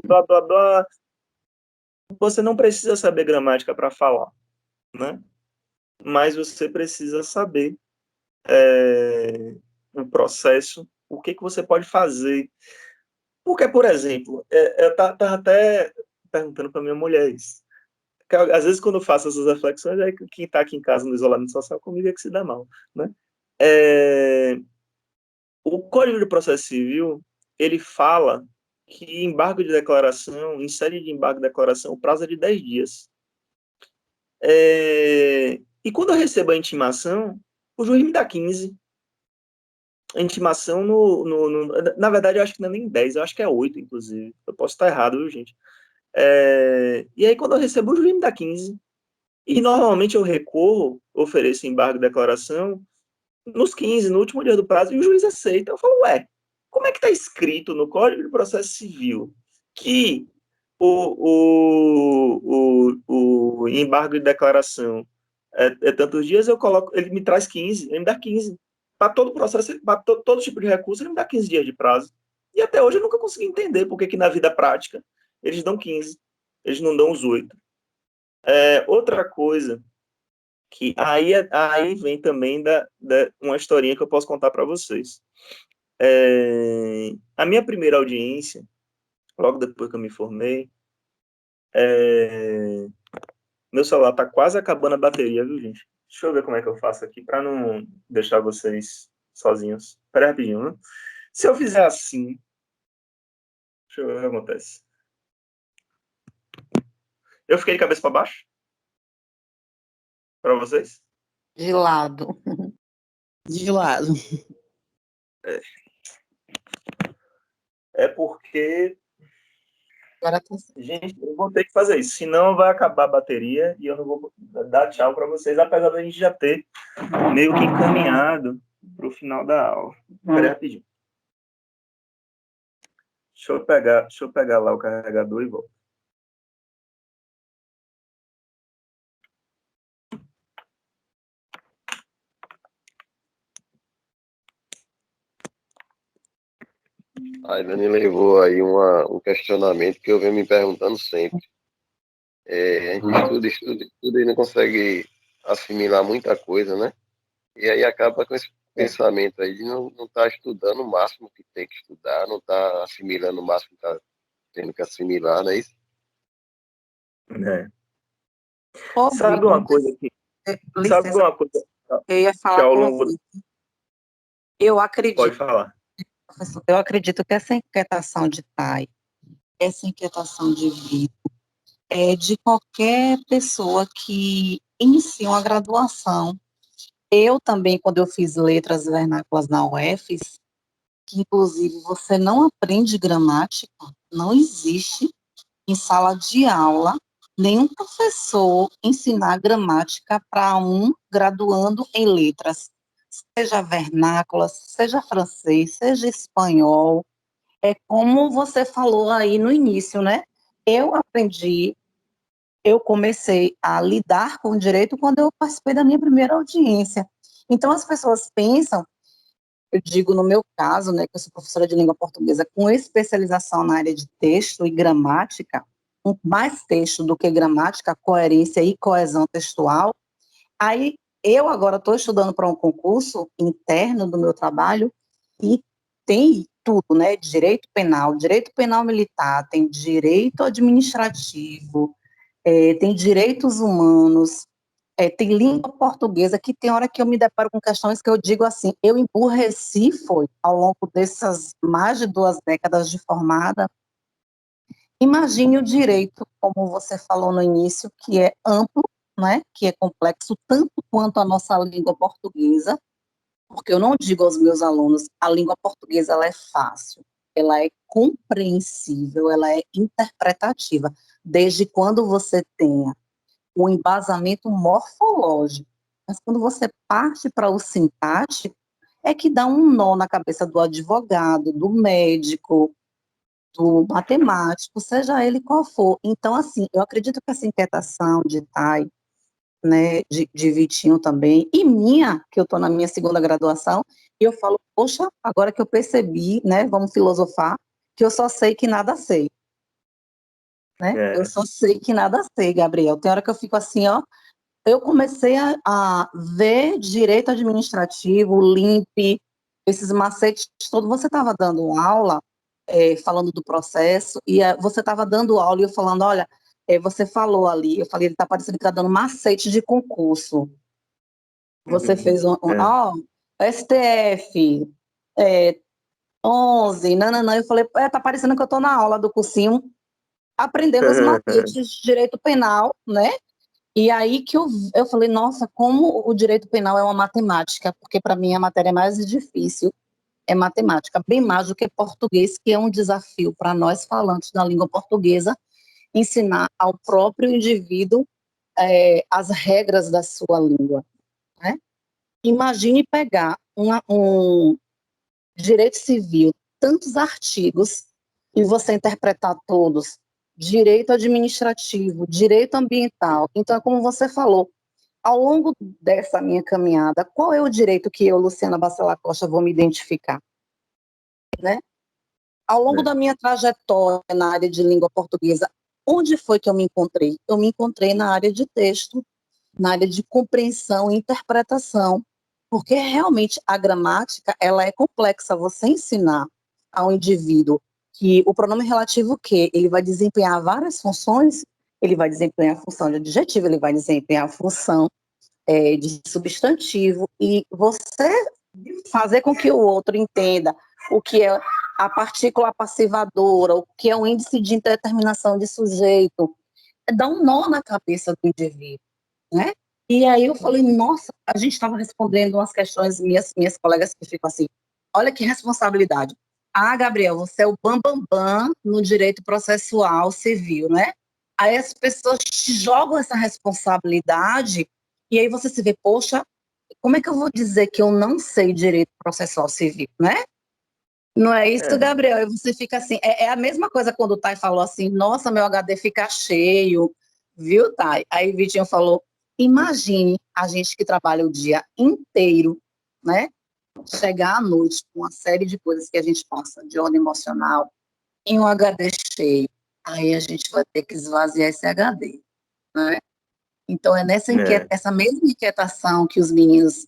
blá, blá, blá. Você não precisa saber gramática para falar, né? Mas você precisa saber o processo, o que você pode fazer. Porque, por exemplo, eu estava até perguntando para minha mulher isso. Porque, às vezes, quando eu faço essas reflexões, é que quem está aqui em casa no isolamento social comigo é que se dá mal, né? O Código de Processo Civil, ele fala que embargo de declaração, em série de embargo de declaração, o prazo é de 10 dias. E quando eu recebo a intimação, o juiz me dá 15. A intimação na verdade, eu acho que não é nem 10, eu acho que é 8, inclusive. Eu posso estar errado, viu, gente? E aí, quando eu recebo, o juiz me dá 15. E, normalmente, eu recorro, ofereço embargo de declaração nos 15, no último dia do prazo, e o juiz aceita. Eu falo, como é que está escrito no Código de Processo Civil que o embargo de declaração é tantos dias, ele me traz 15, ele me dá 15. Para todo processo, para todo tipo de recurso, ele me dá 15 dias de prazo. E até hoje eu nunca consegui entender por que na vida prática eles dão 15, eles não dão os 8. Outra coisa, que aí vem também uma historinha que eu posso contar para vocês. A minha primeira audiência, logo depois que eu me formei, meu celular tá quase acabando a bateria, viu, gente? Deixa eu ver como é que eu faço aqui para não deixar vocês sozinhos. Espera aí rapidinho, né? Se eu fizer assim, deixa eu ver o que acontece. Eu fiquei de cabeça para baixo? Para vocês? De lado. De lado. É porque Agora tá Gente, eu vou ter que fazer isso, senão vai acabar a bateria e eu não vou dar tchau para vocês, apesar da gente já ter meio que encaminhado para o final da aula. Espera aí rapidinho. Deixa eu pegar lá o carregador e volto. A Ilane levou aí um questionamento que eu venho me perguntando sempre. A gente estuda e não consegue assimilar muita coisa, né? E aí acaba com esse pensamento aí de não estar estudando o máximo que tem que estudar, não estar assimilando o máximo que está tendo que assimilar, não é isso? É. Ô, Sabe uma coisa que sabe licença, uma coisa eu ia que falar ao com longo você. Eu pode acredito, falar. professor, eu acredito que essa inquietação de pai, essa inquietação de vida, é de qualquer pessoa que inicia uma graduação. Eu também, quando eu fiz letras vernáculas na UFES, que inclusive você não aprende gramática, não existe em sala de aula nenhum professor ensinar gramática para um graduando em letras, seja vernáculas, seja francês, seja espanhol. É como você falou aí no início, né? Eu aprendi, eu comecei a lidar com o direito quando eu participei da minha primeira audiência. Então as pessoas pensam, eu digo no meu caso, né, que eu sou professora de língua portuguesa com especialização na área de texto e gramática, mais texto do que gramática, coerência e coesão textual. Aí eu agora estou estudando para um concurso interno do meu trabalho e tem tudo, né? Direito penal militar, tem direito administrativo, tem direitos humanos, tem língua portuguesa, que tem hora que eu me deparo com questões que eu digo assim, eu emburreci, foi, ao longo dessas mais de 2 décadas de formada. Imagine o direito, como você falou no início, que é amplo, né, que é complexo, tanto quanto a nossa língua portuguesa, porque eu não digo aos meus alunos, a língua portuguesa ela é fácil, ela é compreensível, ela é interpretativa, desde quando você tenha o embasamento morfológico. Mas quando você parte para o sintático, é que dá um nó na cabeça do advogado, do médico, do matemático, seja ele qual for. Então, assim, eu acredito que essa inquietação de Thay, né, de Vitinho também, e minha, que eu estou na minha segunda graduação, e eu falo, poxa, agora que eu percebi, né, vamos filosofar, que eu só sei que nada sei, né? Eu só sei que nada sei, Gabriel. Tem hora que eu fico assim, ó, eu comecei a ver direito administrativo, LIMP, esses macetes todos. Você estava dando aula, falando do processo, e você estava dando aula e eu falando, olha, você falou ali, eu falei, ele está parecendo que está dando macete de concurso. Você fez STF, 11, não, eu falei, tá parecendo que eu estou na aula do cursinho, aprendendo os macetes de direito penal, né? E aí que eu falei, nossa, como o direito penal é uma matemática, porque para mim a matéria mais difícil é matemática, bem mais do que português, que é um desafio para nós falantes da língua portuguesa, ensinar ao próprio indivíduo as regras da sua língua, né? Imagine pegar um direito civil, tantos artigos, e você interpretar todos, direito administrativo, direito ambiental. Então, é como você falou, ao longo dessa minha caminhada, qual é o direito que eu, Luciana Bacelar Costa, vou me identificar? Né? Ao longo da minha trajetória na área de língua portuguesa, onde foi que eu me encontrei? Eu me encontrei na área de texto, na área de compreensão e interpretação, porque realmente a gramática ela é complexa. Você ensinar ao indivíduo que o pronome relativo que ele vai desempenhar várias funções, ele vai desempenhar a função de adjetivo, ele vai desempenhar a função de substantivo, e você fazer com que o outro entenda o que é a partícula passivadora, o que é o índice de indeterminação de sujeito, dá um nó na cabeça do indivíduo, né? E aí eu falei, nossa, a gente estava respondendo umas questões minhas colegas que ficam assim, olha que responsabilidade. Gabriel, você é o bambambam no direito processual civil, né? Aí as pessoas te jogam essa responsabilidade e aí você se vê, poxa, como é que eu vou dizer que eu não sei direito processual civil, né? Não é isso, É, Gabriel? E você fica assim, é a mesma coisa quando o Thay falou assim, nossa, meu HD fica cheio, viu, Thay? Aí o Vitinho falou, imagine a gente que trabalha o dia inteiro, né? Chegar à noite com uma série de coisas que a gente passa de ordem emocional em um HD cheio. Aí a gente vai ter que esvaziar esse HD, né? Então é é, essa mesma inquietação que os meninos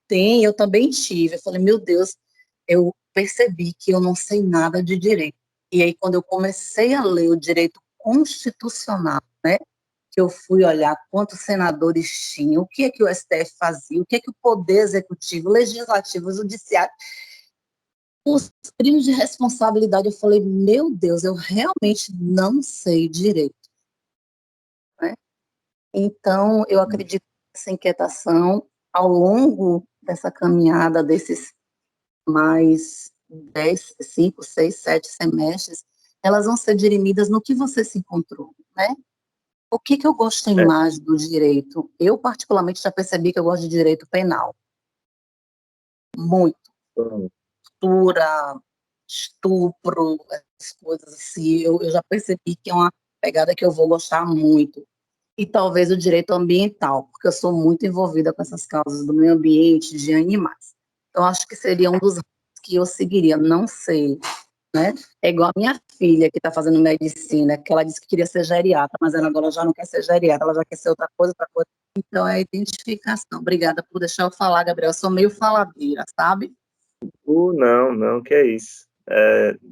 têm, eu também tive. Eu falei, meu Deus, eu percebi que eu não sei nada de direito. E aí quando eu comecei a ler o direito constitucional, né? Que eu fui olhar quantos senadores tinham, o que é que o STF fazia, o que é que o Poder Executivo, Legislativo, Judiciário, os crimes de responsabilidade, eu falei, meu Deus, eu realmente não sei direito, né? Então, eu acredito que essa inquietação, ao longo dessa caminhada, desses mais 10, 5, 6, 7 semestres, elas vão ser dirimidas no que você se encontrou, né? O que eu gostei é. mais do direito? Eu, particularmente, já percebi que eu gosto de direito penal. Muito. Então, Tortura, estupro, essas coisas assim. Eu já percebi que é uma pegada que eu vou gostar muito. E talvez o direito ambiental, porque eu sou muito envolvida com essas causas do meio ambiente, de animais. Então, acho que seria um dos que eu seguiria. Não sei, né? É igual a minha filha que está fazendo medicina, que ela disse que queria ser geriatra, mas ela agora já não quer ser geriatra, ela já quer ser outra coisa, outra coisa. Então é a identificação. Obrigada por deixar eu falar, Gabriel. Eu sou meio faladeira, sabe? não, não, que é isso.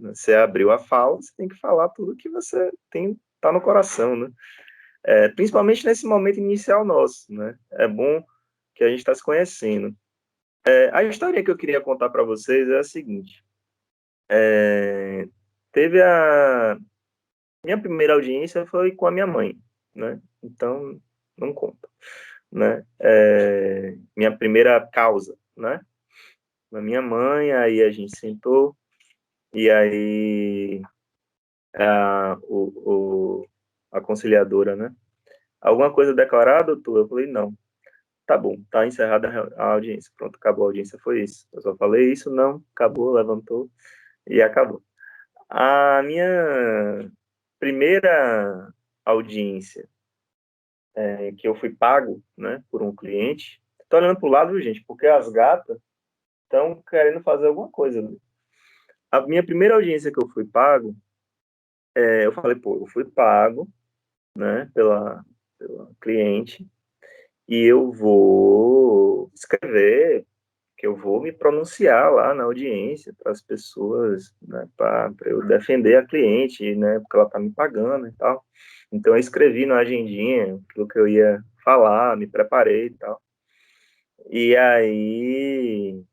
Você abriu a fala, você tem que falar tudo que você tem, tá no coração, né? Principalmente nesse momento inicial nosso, né? É bom que a gente está se conhecendo. A história que eu queria contar para vocês é a seguinte. Teve a minha primeira audiência foi com a minha mãe, né? Então não conta, né? Minha primeira causa, né? Na minha mãe, aí a gente sentou e aí a conciliadora, né? Alguma coisa declarada, doutor? Eu falei, não. Tá bom, tá encerrada a audiência. Pronto, acabou a audiência, foi isso. Eu só falei isso, não, acabou, levantou e acabou. A minha primeira audiência que eu fui pago, né, por um cliente, tô olhando pro lado, viu, gente, porque as gatas estão querendo fazer alguma coisa ali. A minha primeira audiência que eu fui pago, eu falei, pô, eu fui pago, né, pela cliente, e eu vou escrever, que eu vou me pronunciar lá na audiência para as pessoas, né, para eu defender a cliente, né, porque ela está me pagando e tal. Então eu escrevi na agendinha aquilo que eu ia falar, me preparei e tal. E aí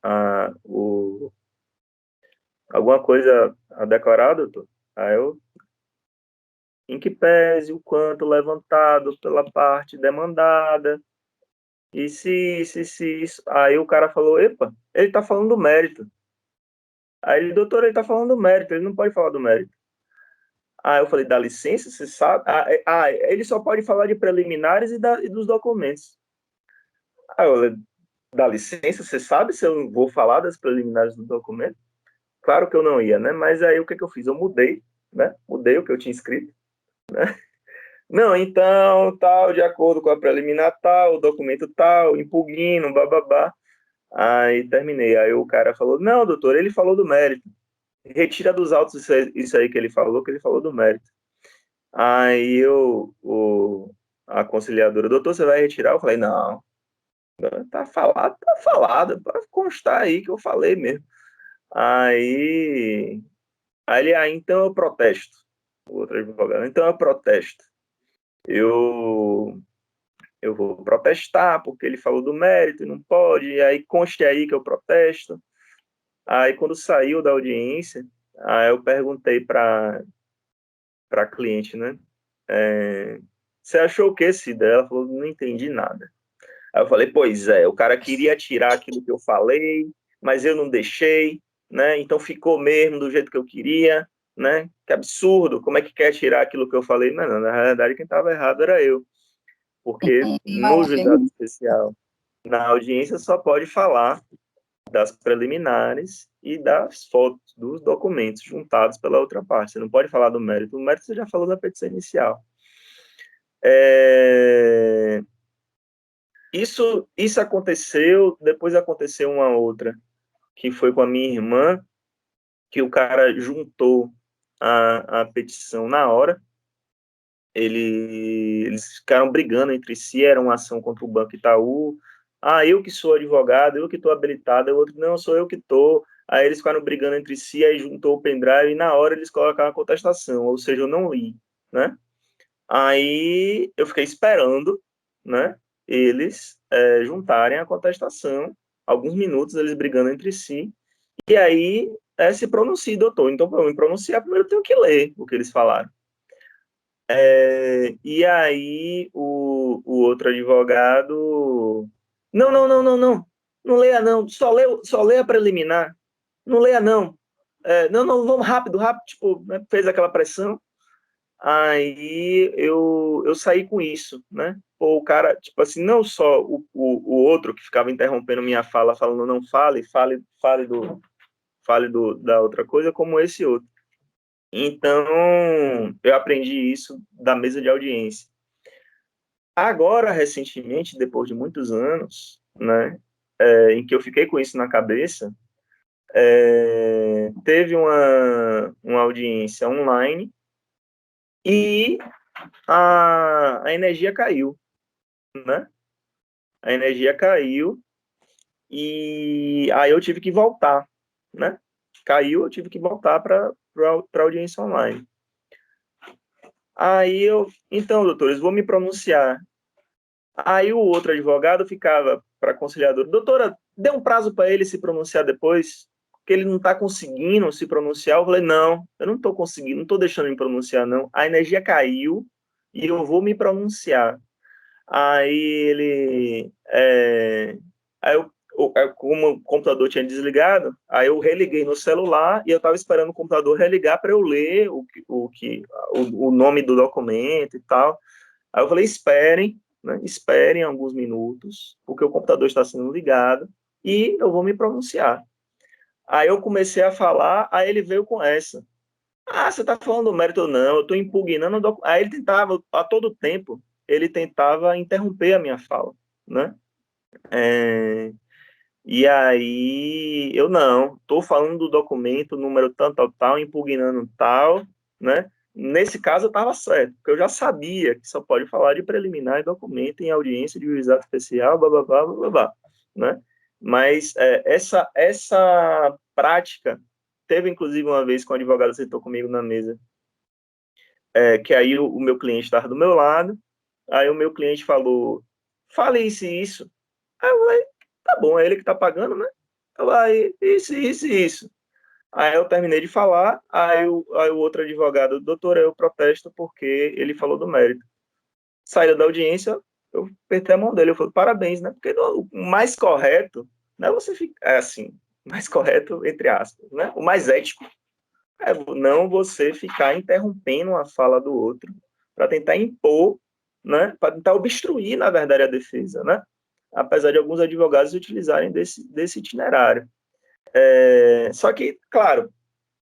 a, o, alguma coisa a declarar, doutor? Aí eu, em que pese o quanto levantado pela parte demandada, e se isso. Aí o cara falou, epa, ele tá falando do mérito. Aí ele, doutor, ele tá falando do mérito, ele não pode falar do mérito. Aí eu falei, dá licença, você sabe? Ele só pode falar de preliminares e dos documentos. Aí eu falei, dá licença, você sabe se eu vou falar das preliminares do documento? Claro que eu não ia, né? Mas aí o que eu fiz? Eu mudei, né? Mudei o que eu tinha escrito. Não, então, tal, de acordo com a preliminar tal, o documento tal, impugno, bababá. Aí terminei. Aí o cara falou, não, doutor, ele falou do mérito. Retira dos autos isso aí que ele falou do mérito. Aí a conciliadora, doutor, você vai retirar? Eu falei, não, tá falado, pode constar aí que eu falei mesmo. Aí ele, então eu protesto. O outro advogado, então eu protesto. Eu, eu vou protestar porque ele falou do mérito, não pode, e aí conste aí que eu protesto. Aí quando saiu da audiência, aí eu perguntei para a cliente, né? Você achou o que, Cida? Ela falou, não entendi nada. Aí eu falei, pois é, o cara queria tirar aquilo que eu falei, mas eu não deixei, né? Então ficou mesmo do jeito que eu queria, né? Que absurdo, como é que quer tirar aquilo que eu falei? Não, na realidade quem estava errado era eu, porque no juizado especial, na audiência só pode falar das preliminares e das fotos, dos documentos juntados pela outra parte. Você não pode falar do mérito. O mérito você já falou na petição inicial. Isso aconteceu, depois aconteceu uma outra, que foi com a minha irmã, que o cara juntou a petição na hora. Eles ficaram brigando entre si, era uma ação contra o Banco Itaú. Eu que sou advogado, eu que estou habilitado, o outro, não, sou eu que estou. Aí eles ficaram brigando entre si, aí juntou o pendrive, e na hora eles colocaram a contestação, ou seja, eu não li, né? Aí eu fiquei esperando, né, eles juntarem a contestação, alguns minutos eles brigando entre si, e aí se pronuncia, doutor. Então, para eu me pronunciar, primeiro eu tenho que ler o que eles falaram. E aí o outro advogado, não leia não, só leia a preliminar, não leia não, não, vamos rápido, tipo, né, fez aquela pressão. Aí eu saí com isso, né? O cara, tipo assim, não só o outro que ficava interrompendo minha fala, falando não fale da outra coisa, como esse outro. Então, eu aprendi isso da mesa de audiência. Agora, recentemente, depois de muitos anos, né, em que eu fiquei com isso na cabeça, teve uma audiência online e a energia caiu, né? A energia caiu e aí eu tive que voltar, né? Caiu, eu tive que voltar para a audiência online. Aí então, doutores, vou me pronunciar. Aí o outro advogado ficava para a conciliadora, doutora, dê um prazo para ele se pronunciar depois, porque ele não está conseguindo se pronunciar. Eu falei, não, eu não estou conseguindo, não estou deixando ele me pronunciar, não. A energia caiu e eu vou me pronunciar. Aí ele. Como o computador tinha desligado, aí eu religuei no celular e eu estava esperando o computador religar para eu ler o nome do documento e tal. Aí eu falei: esperem, né, esperem alguns minutos, porque o computador está sendo ligado e eu vou me pronunciar. Aí eu comecei a falar, aí ele veio com essa. Você está falando do mérito ou não? Eu estou impugnando o documento. Aí ele tentava, a todo tempo, ele tentava interromper a minha fala, né? E aí, eu não, estou falando do documento, número tal, impugnando tal, né? Nesse caso, eu estava certo, porque eu já sabia que só pode falar de preliminar e documento em audiência de juizado especial, blá, blá, blá, blá, blá, né? Mas essa prática, teve inclusive uma vez que um advogado sentou comigo na mesa, que aí o meu cliente estava do meu lado, aí o meu cliente falou, fale isso e isso. Aí eu falei, tá bom, é ele que tá pagando, né? Aí, isso. Aí eu terminei de falar, aí o outro advogado, doutor, eu protesto porque ele falou do mérito. Saiu da audiência, eu apertei a mão dele, eu falei, parabéns, né? Porque o mais correto, não é você ficar, assim, mais correto, entre aspas, né? O mais ético é não você ficar interrompendo a fala do outro para tentar impor, né? Para tentar obstruir, na verdade, a defesa, né? Apesar de alguns advogados utilizarem desse itinerário. Só que, claro,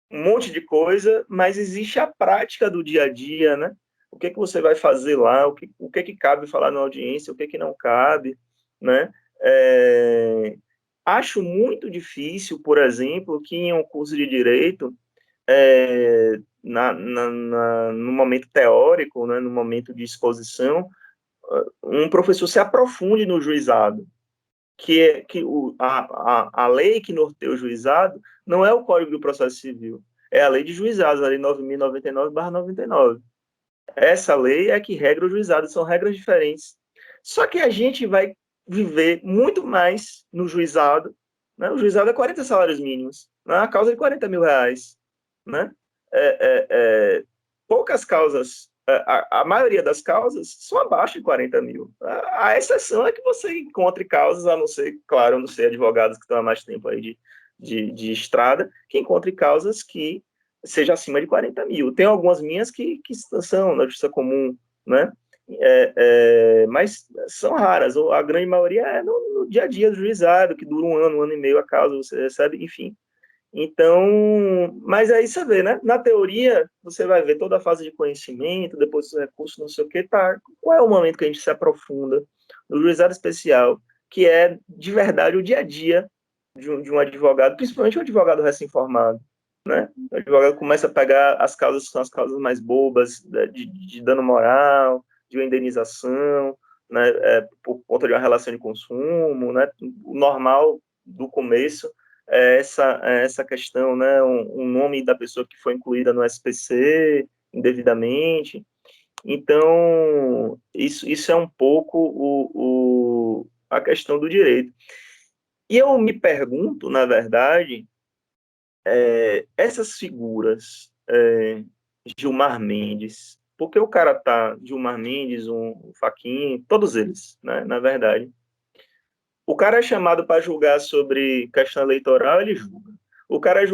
um monte de coisa, mas existe a prática do dia a dia, né? O que você vai fazer lá, o que cabe falar na audiência, o que não cabe, né? Acho muito difícil, por exemplo, que em um curso de direito, no momento teórico, né, no momento de exposição, um professor se aprofunde no juizado, que a lei que norteia o juizado não é o Código do Processo Civil, é a lei de juizados, a lei 9.099/99. Essa lei é que regra o juizado, são regras diferentes. Só que a gente vai viver muito mais no juizado, né? O juizado é 40 salários mínimos, né? A causa de R$40 mil, né? Poucas causas a maioria das causas são abaixo de 40 mil. A exceção é que você encontre causas, a não ser, claro, eu não sei, advogados que estão há mais tempo aí de estrada, que encontre causas que seja acima de 40 mil. Tem algumas minhas que são na justiça comum, né? Mas são raras, a grande maioria é no dia a dia do juizado, que dura um ano e meio a causa, você recebe, enfim. Então, mas aí você vê, né? Na teoria, você vai ver toda a fase de conhecimento, depois dos recursos, não sei o que, tá? Qual é o momento que a gente se aprofunda no juizado especial, que é, de verdade, o dia a dia de um advogado, principalmente um advogado recém-formado, né? O advogado começa a pegar as causas que são as causas mais bobas, de dano moral, de uma indenização, né? Por conta de uma relação de consumo, né? O normal do começo, essa questão, né, um nome da pessoa que foi incluída no SPC indevidamente. Então, isso é um pouco a questão do direito. E eu me pergunto, na verdade, essas figuras, Gilmar Mendes, porque o cara tá, Gilmar Mendes, um Fachin, todos eles, né, na verdade, o cara é chamado para julgar sobre questão eleitoral, ele julga. O cara é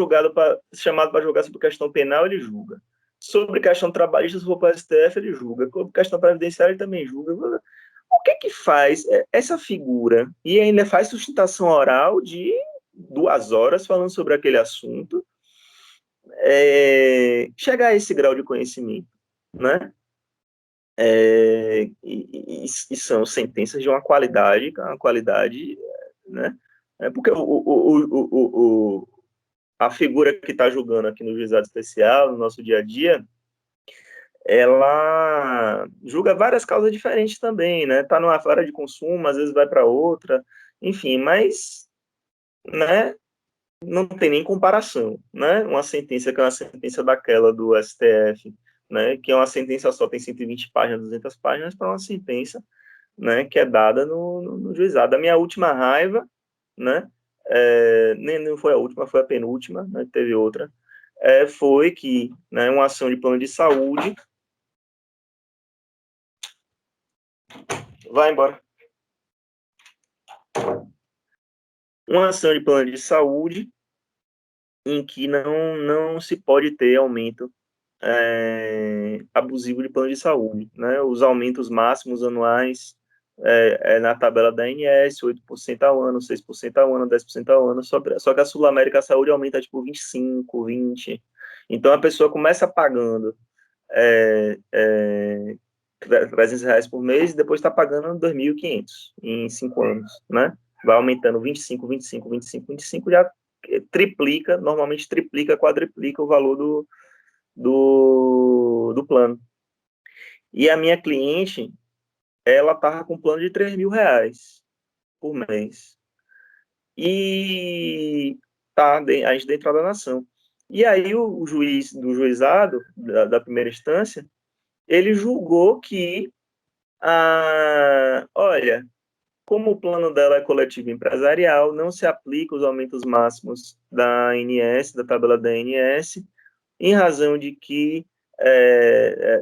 chamado para julgar sobre questão penal, ele julga. Sobre questão trabalhista, se for para o STF, ele julga. Sobre questão previdenciária, ele também julga. O que faz essa figura? E ainda faz sustentação oral de 2 horas falando sobre aquele assunto, chegar a esse grau de conhecimento, né? E são sentenças de uma qualidade, né? Porque a figura que está julgando aqui no juizado especial, no nosso dia a dia, ela julga várias causas diferentes também, né? Está numa área de consumo, às vezes vai para outra, enfim, mas, né, não tem nem comparação, né? Uma sentença que é uma sentença daquela do STF, né, que é uma sentença só, tem 120 páginas, 200 páginas, para uma sentença, né, que é dada no juizado. A minha última raiva, né, nem não foi a última, foi a penúltima, né, teve outra, foi que, né, uma ação de plano de saúde, vai embora, uma ação de plano de saúde em que não se pode ter aumento abusivo de plano de saúde, né? Os aumentos máximos anuais na tabela da ANS, 8% ao ano, 6% ao ano, 10% ao ano, só que a Sul América Saúde aumenta tipo 25, 20. Então a pessoa começa pagando R$300 por mês e depois está pagando 2.500 em 5 anos, né? Vai aumentando 25, 25, 25, 25, já triplica, normalmente triplica, quadriplica o valor do plano. E a minha cliente, ela estava com um plano de R$3.000 por mês. E a gente dentro da nação. E aí o juiz do juizado, da primeira instância, ele julgou que, olha, como o plano dela é coletivo empresarial, não se aplica os aumentos máximos da ANS, da tabela da ANS, em razão de que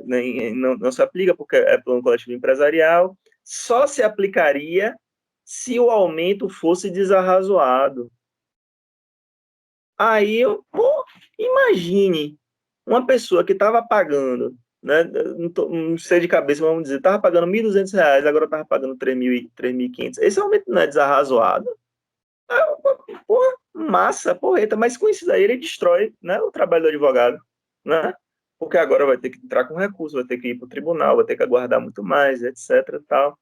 não se aplica porque é plano coletivo empresarial, só se aplicaria se o aumento fosse desarrazoado. Aí, imagine uma pessoa que estava pagando, né, não sei de cabeça, vamos dizer, estava pagando R$1.200, agora estava pagando 3.500. Esse aumento não é desarrazoado? Porra, massa, porreta, mas com isso daí ele destrói, né, o trabalho do advogado, né? Porque agora vai ter que entrar com recurso, vai ter que ir para o tribunal, vai ter que aguardar muito mais, etc, tal.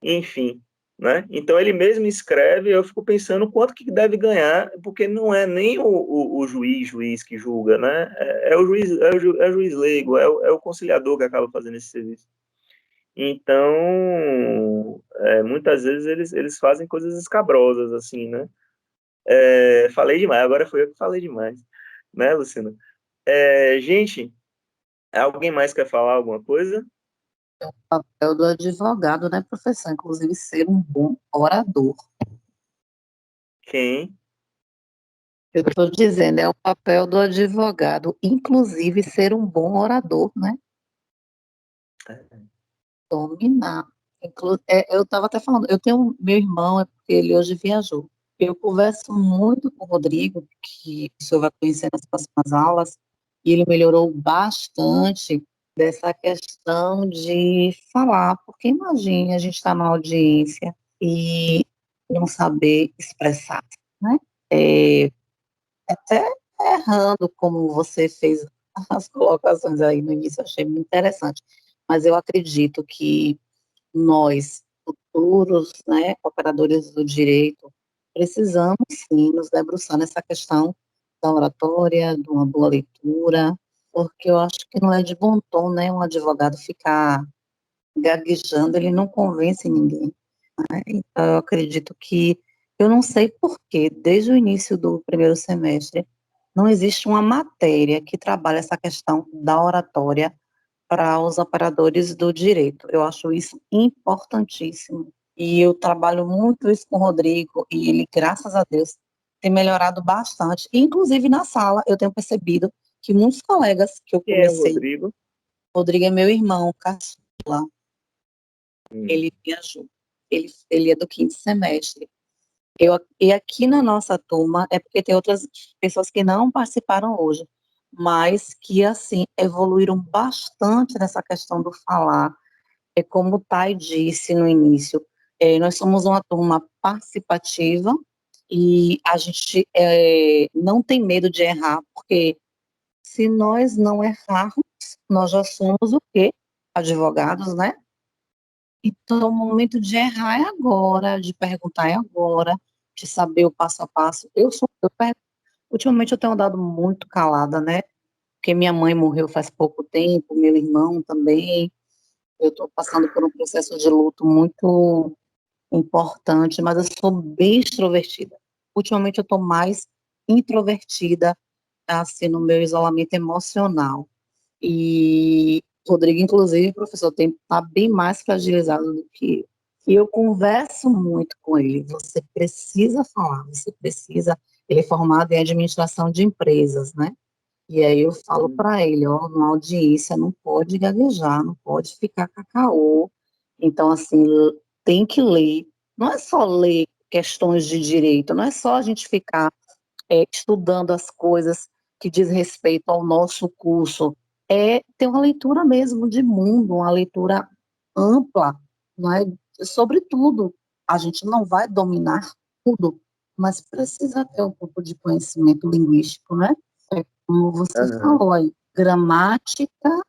Enfim, né? Então ele mesmo escreve, eu fico pensando quanto que deve ganhar, porque não é nem o juiz que julga, né? É o juiz leigo, é o conciliador que acaba fazendo esse serviço. Então, muitas vezes eles fazem coisas escabrosas, assim, né? Falei demais, agora foi eu que falei demais, né, Luciana? Gente, alguém mais quer falar alguma coisa? É o papel do advogado, né, professor? Inclusive, ser um bom orador. Quem? Eu estou dizendo, é o papel do advogado, inclusive, ser um bom orador, né? Dominar. Eu estava até falando, eu tenho meu irmão, é porque ele hoje viajou. Eu converso muito com o Rodrigo, que o senhor vai conhecer nas próximas aulas, e ele melhorou bastante dessa questão de falar, porque imagine a gente estar na audiência e não saber expressar, né? É, até errando, como você fez as colocações aí no início, achei muito interessante. Mas eu acredito que nós, futuros, né, operadores do direito, precisamos sim nos debruçar nessa questão da oratória, de uma boa leitura, porque eu acho que não é de bom tom, né, um advogado ficar gaguejando, ele não convence ninguém. Então, eu acredito que, eu não sei por quê, desde o início do primeiro semestre, não existe uma matéria que trabalhe essa questão da oratória para os operadores do direito. Eu acho isso importantíssimo. E eu trabalho muito isso com o Rodrigo, e ele, graças a Deus, tem melhorado bastante. Inclusive, na sala, eu tenho percebido que muitos colegas que eu Quem é o comecei, Rodrigo? Rodrigo é meu irmão, caçula, Hum. ele viajou. Ele é do quinto semestre. E aqui na nossa turma, é porque tem outras pessoas que não participaram hoje, mas que, assim, evoluíram bastante nessa questão do falar. É como o Thay disse no início, nós somos uma turma participativa e a gente não tem medo de errar, porque se nós não errarmos, nós já somos o quê? Advogados, né? Então, o momento de errar é agora, de perguntar é agora, de saber o passo a passo. Ultimamente eu tenho andado muito calada, né? Porque minha mãe morreu faz pouco tempo, meu irmão também. Eu estou passando por um processo de luto muito importante, mas eu sou bem extrovertida. Ultimamente eu estou mais introvertida, assim, no meu isolamento emocional. E Rodrigo, inclusive, professor, tem está bem mais fragilizado do que eu. E eu converso muito com ele. Você precisa falar, você precisa. Ele é formado em administração de empresas, né? E aí eu falo para ele, ó, numa audiência não pode gaguejar, não pode ficar cacau. Então, assim, tem que ler. Não é só ler questões de direito, não é só a gente ficar estudando as coisas que diz respeito ao nosso curso. É ter uma leitura mesmo de mundo, uma leitura ampla, não é? Sobre tudo. A gente não vai dominar tudo, mas precisa ter um pouco de conhecimento linguístico, né? Como você Aham. falou aí, gramática,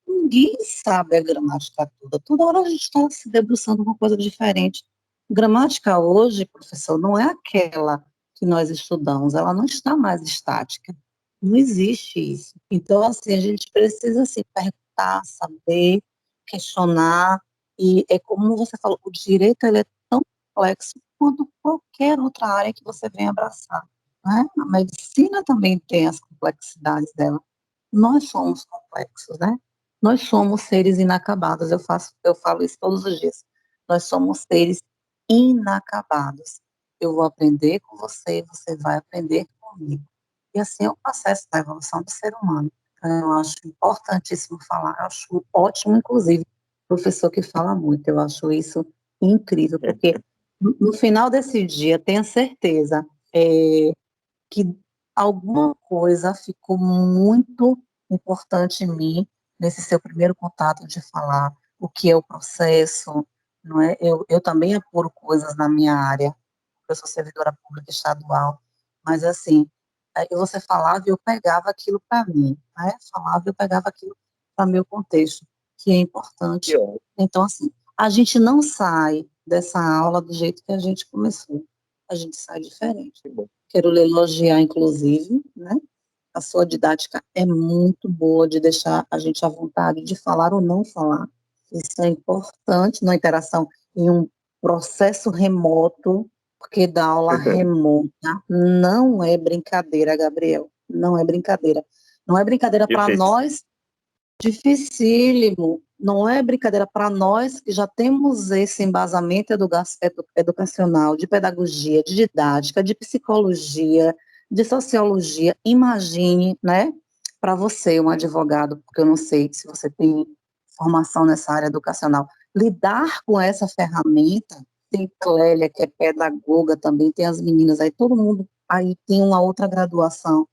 ninguém sabe a gramática toda. Toda hora a gente está se debruçando com uma coisa diferente. Gramática hoje, professor, não é aquela que nós estudamos, ela não está mais estática. Não existe isso. Então, assim, a gente precisa se perguntar, saber, questionar, e é como você falou, o direito ele é tão complexo quanto qualquer outra área que você venha abraçar, né? A medicina também tem as complexidades dela. Nós somos complexos, né? Nós somos seres inacabados. Eu falo isso todos os dias. Nós somos seres inacabados. Eu vou aprender com você, você vai aprender comigo. E assim é o processo da evolução do ser humano. Então, eu acho importantíssimo falar. Eu acho ótimo, inclusive, professor que fala muito. Eu acho isso incrível, porque no final desse dia, tenha certeza que alguma coisa ficou muito importante em mim nesse seu primeiro contato de falar o que é o processo, não é? Eu também apuro coisas na minha área, eu sou servidora pública estadual, mas assim, aí você falava e eu pegava aquilo para mim, né? Falava e eu pegava aquilo para meu contexto, que é Que importante. ó, Então, assim, a gente não sai dessa aula do jeito que a gente começou, a gente sai diferente. que bom. Quero lhe elogiar, inclusive, né? A sua didática é muito boa de deixar a gente à vontade de falar ou não falar. Isso é importante na interação em um processo remoto, porque dar aula remota não é brincadeira, Gabriel. Não é brincadeira. Não é brincadeira para Difícil. nós. Dificílimo, não é brincadeira para nós que já temos esse embasamento educacional, de pedagogia, de didática, de psicologia, de sociologia. Imagine, né? para você, um advogado, porque eu não sei se você tem formação nessa área educacional, lidar com essa ferramenta, tem Clélia, que é pedagoga também, tem as meninas aí, todo mundo aí tem uma outra graduação.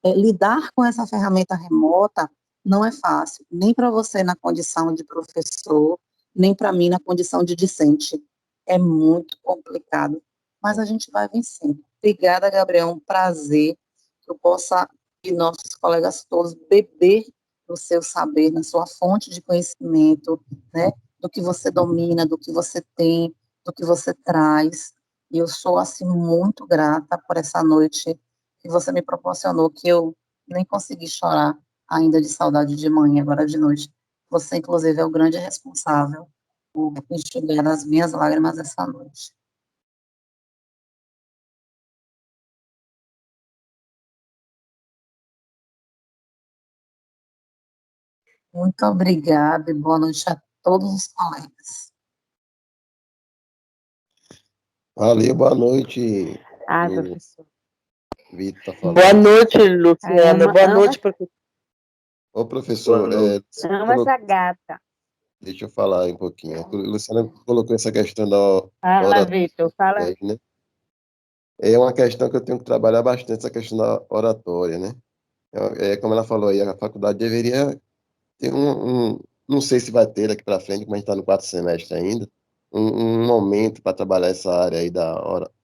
Lidar com essa ferramenta remota não é fácil, nem para você na condição de professor, nem para mim na condição de discente. É muito complicado, mas a gente vai vencendo. Obrigada, Gabriel, um prazer que eu possa, e nossos colegas todos, beber no seu saber, na sua fonte de conhecimento, né, do que você domina, do que você tem, do que você traz. E eu sou, assim, muito grata por essa noite que você me proporcionou, que eu nem consegui chorar ainda de saudade de mãe, agora de noite. Você, inclusive, é o grande responsável por enxugar as minhas lágrimas essa noite. Muito obrigada e boa noite a todos os colegas. Valeu, boa noite. Professor. Vitor tá falando. Boa noite, Luciana. Boa noite, professor. Ô, professor, Amo essa gata. deixa eu falar um pouquinho. A Luciana colocou essa questão da Fala, Vitor, fala. né? É uma questão que eu tenho que trabalhar bastante, essa questão da oratória, né? Como ela falou aí, a faculdade deveria ter não sei se vai ter daqui para frente, como a gente está no quarto semestre ainda, um momento para trabalhar essa área aí da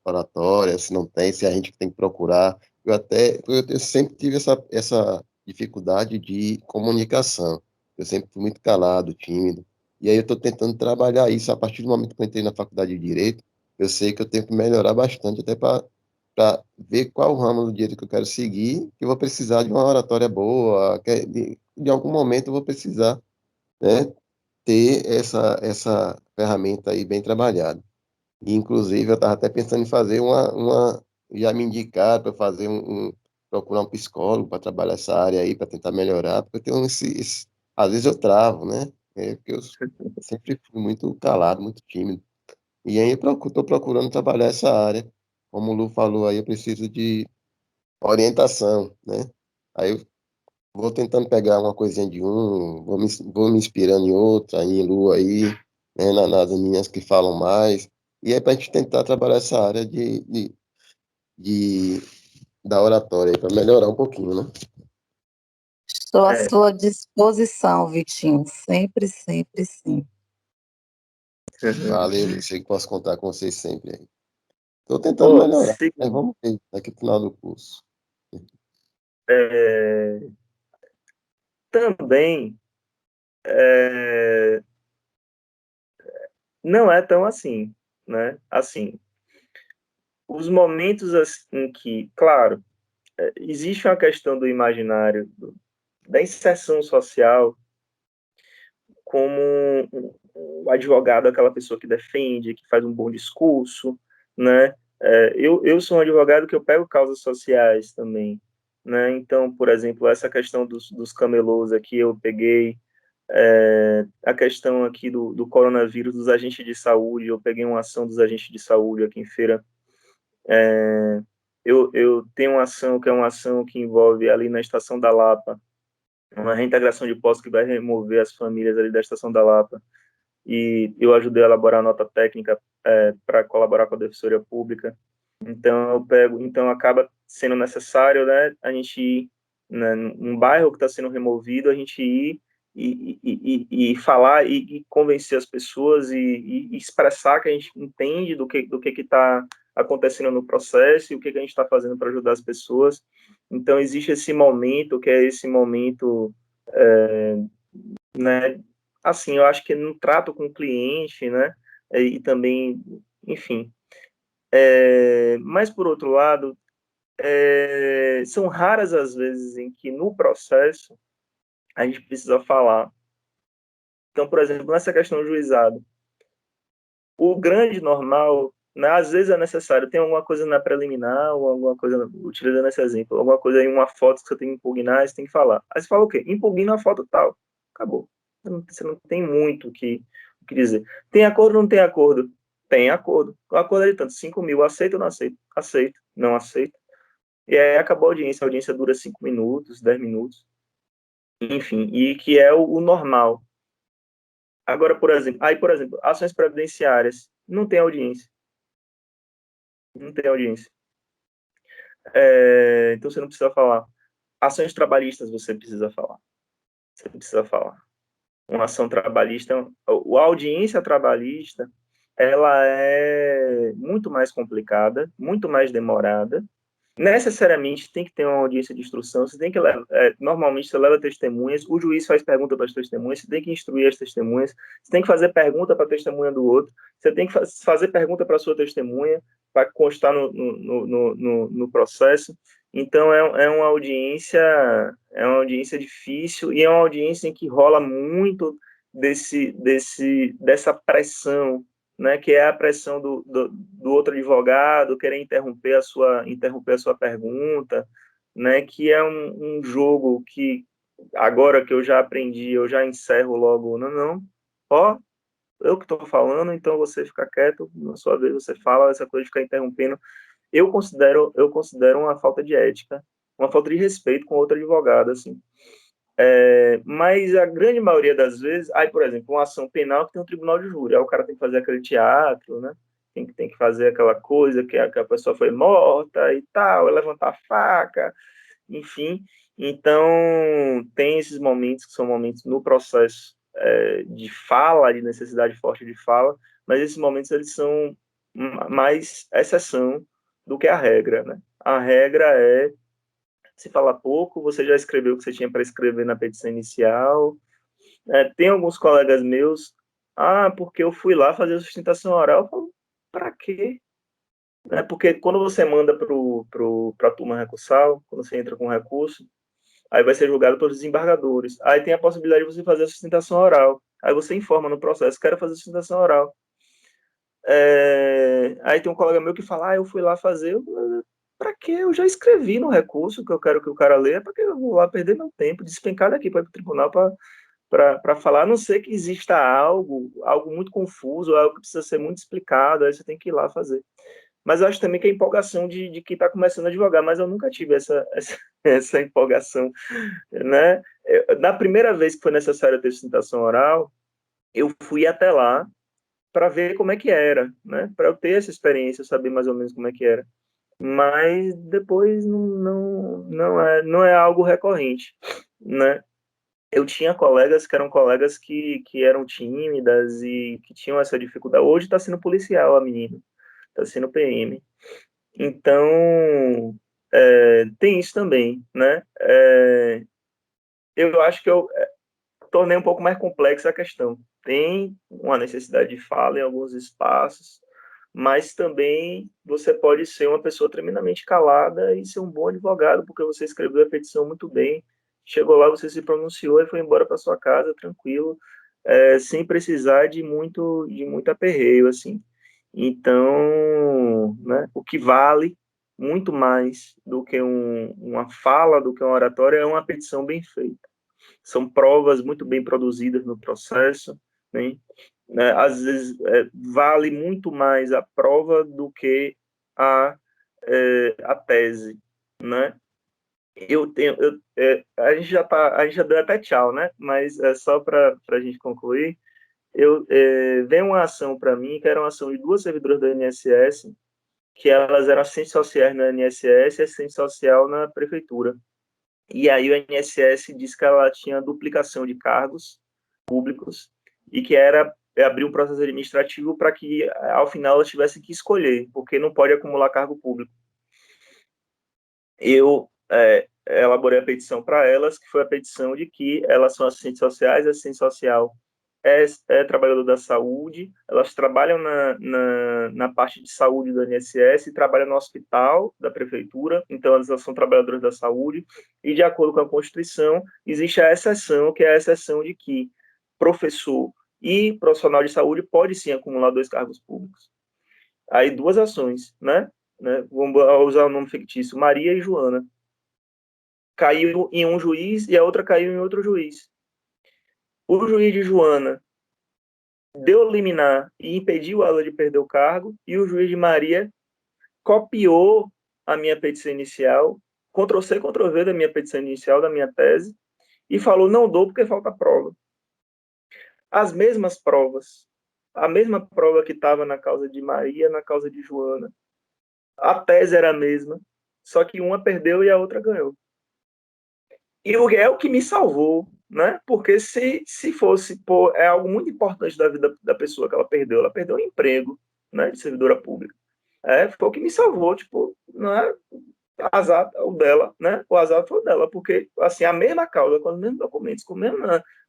oratória, se não tem, se a gente tem que procurar. Eu sempre tive essa dificuldade de comunicação. Eu sempre fui muito calado, tímido. E aí eu estou tentando trabalhar isso a partir do momento que eu entrei na faculdade de Direito. Eu sei que eu tenho que melhorar bastante, até para ver qual o ramo do direito que eu quero seguir, que eu vou precisar de uma oratória boa, de algum momento eu vou precisar, né, ter essa ferramenta aí bem trabalhada. E, inclusive, eu estava até pensando em fazer já me indicar para fazer procurar um psicólogo para trabalhar essa área aí, para tentar melhorar, porque eu tenho às vezes eu travo, né? Porque eu sempre fui muito calado, muito tímido. E aí eu estou procurando trabalhar essa área. Como o Lu falou aí, eu preciso de orientação, né? Aí eu vou tentando pegar uma coisinha de vou me inspirando em outra, em Lu aí, né, nas meninas que falam mais. E aí para a gente tentar trabalhar essa área de, da oratória para melhorar um pouquinho, né? Estou à sua disposição, Vitinho, sempre, sempre, sempre. Valeu, eu sei que posso contar com vocês sempre aí. Estou tentando melhorar, mas vamos ver daqui no final do curso. Também não é tão assim, né? Assim, os momentos em que, claro, existe uma questão do imaginário, da inserção social, como um advogado, aquela pessoa que defende, que faz um bom discurso, né? Eu sou um advogado que eu pego causas sociais também, né? Então, por exemplo, essa questão dos camelôs aqui eu peguei, a questão aqui do coronavírus, dos agentes de saúde, eu peguei uma ação dos agentes de saúde aqui em Feira. Eu tenho uma ação que é uma ação que envolve ali na Estação da Lapa, uma reintegração de postos que vai remover as famílias ali da Estação da Lapa, e eu ajudei a elaborar a nota técnica para colaborar com a Defensoria Pública. Então acaba sendo necessário, né, a gente ir, né, num bairro que está sendo removido, a gente ir e falar e convencer as pessoas e expressar que a gente entende do que está acontecendo no processo e o que a gente está fazendo para ajudar as pessoas. Então existe esse momento, que é esse momento, né, assim, eu acho que no trato com o cliente, né, e também, enfim. Mas, por outro lado, são raras as vezes em que no processo a gente precisa falar. Então, por exemplo, nessa questão do juizado, o grande normal, né, às vezes é necessário, tem alguma coisa na preliminar, ou alguma coisa, utilizando esse exemplo, alguma coisa em uma foto que você tem que impugnar, você tem que falar. Aí você fala o quê? Impugna a foto tal. Acabou. Você não tem muito o que dizer. Tem acordo ou não tem acordo? Tem acordo. O acordo é de tanto, 5 mil, aceita ou não aceita? Aceita, não aceita. E aí acabou a audiência dura 5 minutos, 10 minutos. enfim, e que é o normal. Agora, por exemplo, ações previdenciárias, não tem audiência. Não tem audiência. Então você não precisa falar. Ações trabalhistas você precisa falar. Você precisa falar. Uma ação trabalhista, a audiência trabalhista, ela é muito mais complicada, muito mais demorada. Necessariamente tem que ter uma audiência de instrução, você tem que normalmente você leva testemunhas, o juiz faz pergunta para as testemunhas, você tem que instruir as testemunhas, você tem que fazer pergunta para a testemunha do outro, você tem que fazer pergunta para a sua testemunha, para constar no processo. Então é uma audiência difícil e é uma audiência em que rola muito dessa pressão, né, que é a pressão do outro advogado querer interromper a sua pergunta, né, que é um jogo que, agora que eu já aprendi, eu já encerro logo, ó, eu que estou falando, então você fica quieto, na sua vez você fala, essa coisa de ficar interrompendo, eu considero uma falta de ética, uma falta de respeito com outro advogado, assim. Mas a grande maioria das vezes, aí, por exemplo, uma ação penal que tem um tribunal de júri, aí o cara tem que fazer aquele teatro, né? Tem que fazer aquela coisa que a pessoa foi morta e tal, levantar a faca, enfim. Então, tem esses momentos que são momentos no processo de fala, de necessidade forte de fala, mas esses momentos eles são mais exceção do que a regra, né? A regra é se fala pouco, você já escreveu o que você tinha para escrever na petição inicial. Tem alguns colegas meus, porque eu fui lá fazer a sustentação oral, eu falo, para quê? Porque quando você manda para a turma recursal, quando você entra com recurso, aí vai ser julgado pelos desembargadores. Aí tem a possibilidade de você fazer a sustentação oral. Aí você informa no processo, quero fazer a sustentação oral. Aí tem um colega meu que fala, eu fui lá fazer, para que eu já escrevi no recurso que eu quero que o cara leia, para que eu vou lá perder meu tempo, despencar daqui para ir para o tribunal para falar, a não ser que exista algo muito confuso, algo que precisa ser muito explicado, aí você tem que ir lá fazer. Mas eu acho também que a empolgação de quem está começando a advogar, mas eu nunca tive essa empolgação, né? Na primeira vez que foi necessário ter sustentação oral, eu fui até lá para ver como é que era, né? Para eu ter essa experiência, saber mais ou menos como é que era. Mas depois não é algo recorrente, né? Eu tinha colegas que eram que eram tímidas e que tinham essa dificuldade. Hoje está sendo policial a menina, está sendo PM. Então, tem isso também, né? Eu acho que eu tornei um pouco mais complexa a questão. Tem uma necessidade de fala em alguns espaços, mas também você pode ser uma pessoa tremendamente calada e ser um bom advogado, porque você escreveu a petição muito bem, chegou lá, você se pronunciou e foi embora para sua casa tranquilo, sem precisar de muito aperreio, assim. Então, né, o que vale muito mais do que uma fala, do que uma oratória, é uma petição bem feita. São provas muito bem produzidas no processo, né? Às vezes vale muito mais a prova do que a tese, né? A gente já deu até tchau, né? Mas só para a gente concluir, veio uma ação para mim que era uma ação de duas servidoras do INSS, que elas eram assistentes sociais no INSS e assistente social na prefeitura. E aí o INSS disse que ela tinha duplicação de cargos públicos e que era abrir um processo administrativo para que, ao final, elas tivessem que escolher, porque não pode acumular cargo público. Eu elaborei a petição para elas, que foi a petição de que elas são assistentes sociais, assistente social é trabalhador da saúde, elas trabalham na parte de saúde do INSS e trabalham no hospital da prefeitura, então elas são trabalhadoras da saúde, e de acordo com a Constituição, existe a exceção, que é a exceção de que professor e profissional de saúde pode sim acumular 2 cargos públicos. Aí 2 ações, né? Vamos usar o nome fictício, Maria e Joana. Caiu em um juiz e a outra caiu em outro juiz. O juiz de Joana deu liminar e impediu ela de perder o cargo, e o juiz de Maria copiou a minha petição inicial, Ctrl-C, Ctrl-V da minha petição inicial, da minha tese, e falou, não dou porque falta prova. As mesmas provas, a mesma prova que estava na causa de Maria, na causa de Joana, a tese era a mesma, só que uma perdeu e a outra ganhou. E é o que me salvou, né? Porque se fosse, pô, é algo muito importante da vida da pessoa que ela perdeu o emprego, né, de servidora pública. Foi o que me salvou, tipo, não é azar o dela, né? O azar foi o dela, porque, assim, a mesma causa, com os mesmos documentos, com o mesmo,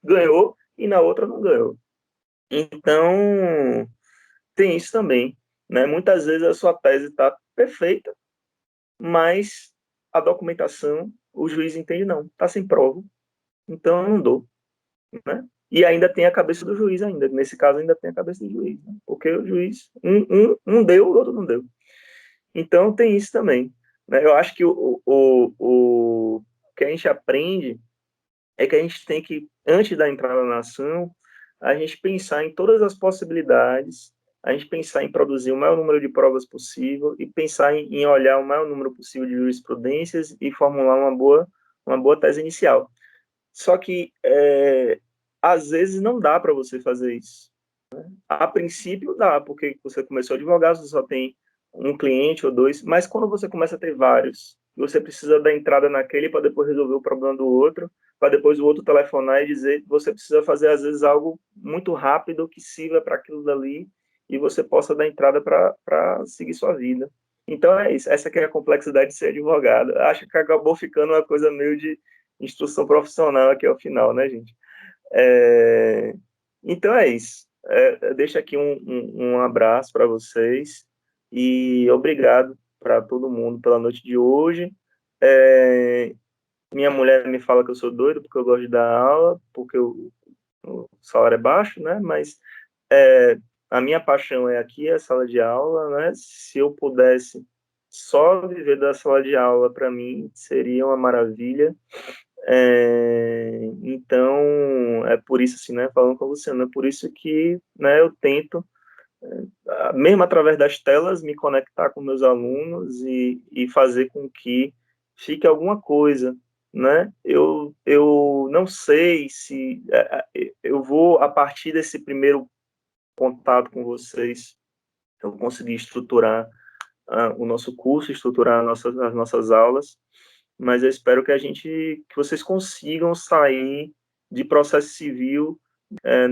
ganhou e na outra não ganhou. Então, tem isso também, né? Muitas vezes a sua tese está perfeita, mas a documentação, o juiz entende, não, está sem prova, então eu não dou, né? E ainda tem a cabeça do juiz ainda, nesse caso ainda tem a cabeça do juiz, né? Porque o juiz, um deu, o outro não deu. Então tem isso também, né? Eu acho que o que a gente aprende é que a gente tem que, antes da entrada na ação, a gente pensar em todas as possibilidades, a gente pensar em produzir o maior número de provas possível e pensar em olhar o maior número possível de jurisprudências e formular uma boa tese inicial. Só que, às vezes, não dá para você fazer isso. Né? A princípio, dá, porque você começou a advogar, você só tem um cliente ou dois, mas quando você começa a ter vários, você precisa dar entrada naquele para depois resolver o problema do outro, para depois o outro telefonar e dizer, você precisa fazer, às vezes, algo muito rápido que sirva para aquilo dali e você possa dar entrada para seguir sua vida. Então, é isso. Essa que é a complexidade de ser advogado. Acho que acabou ficando uma coisa meio de instrução profissional aqui ao final, né, gente? Então, é isso. Deixo aqui um abraço para vocês e obrigado para todo mundo pela noite de hoje. Minha mulher me fala que eu sou doido porque eu gosto de dar aula, porque o salário é baixo, né? Mas a minha paixão é aqui, a sala de aula, né? Se eu pudesse só viver da sala de aula, para mim, seria uma maravilha. Então, é por isso, assim, né? Falando com você, é por isso que, né, eu tento, mesmo através das telas, me conectar com meus alunos e fazer com que fique alguma coisa, né? Eu não sei se eu vou, a partir desse primeiro contato com vocês, eu conseguir estruturar o nosso curso, estruturar as nossas aulas, mas eu espero que vocês consigam sair de processo civil,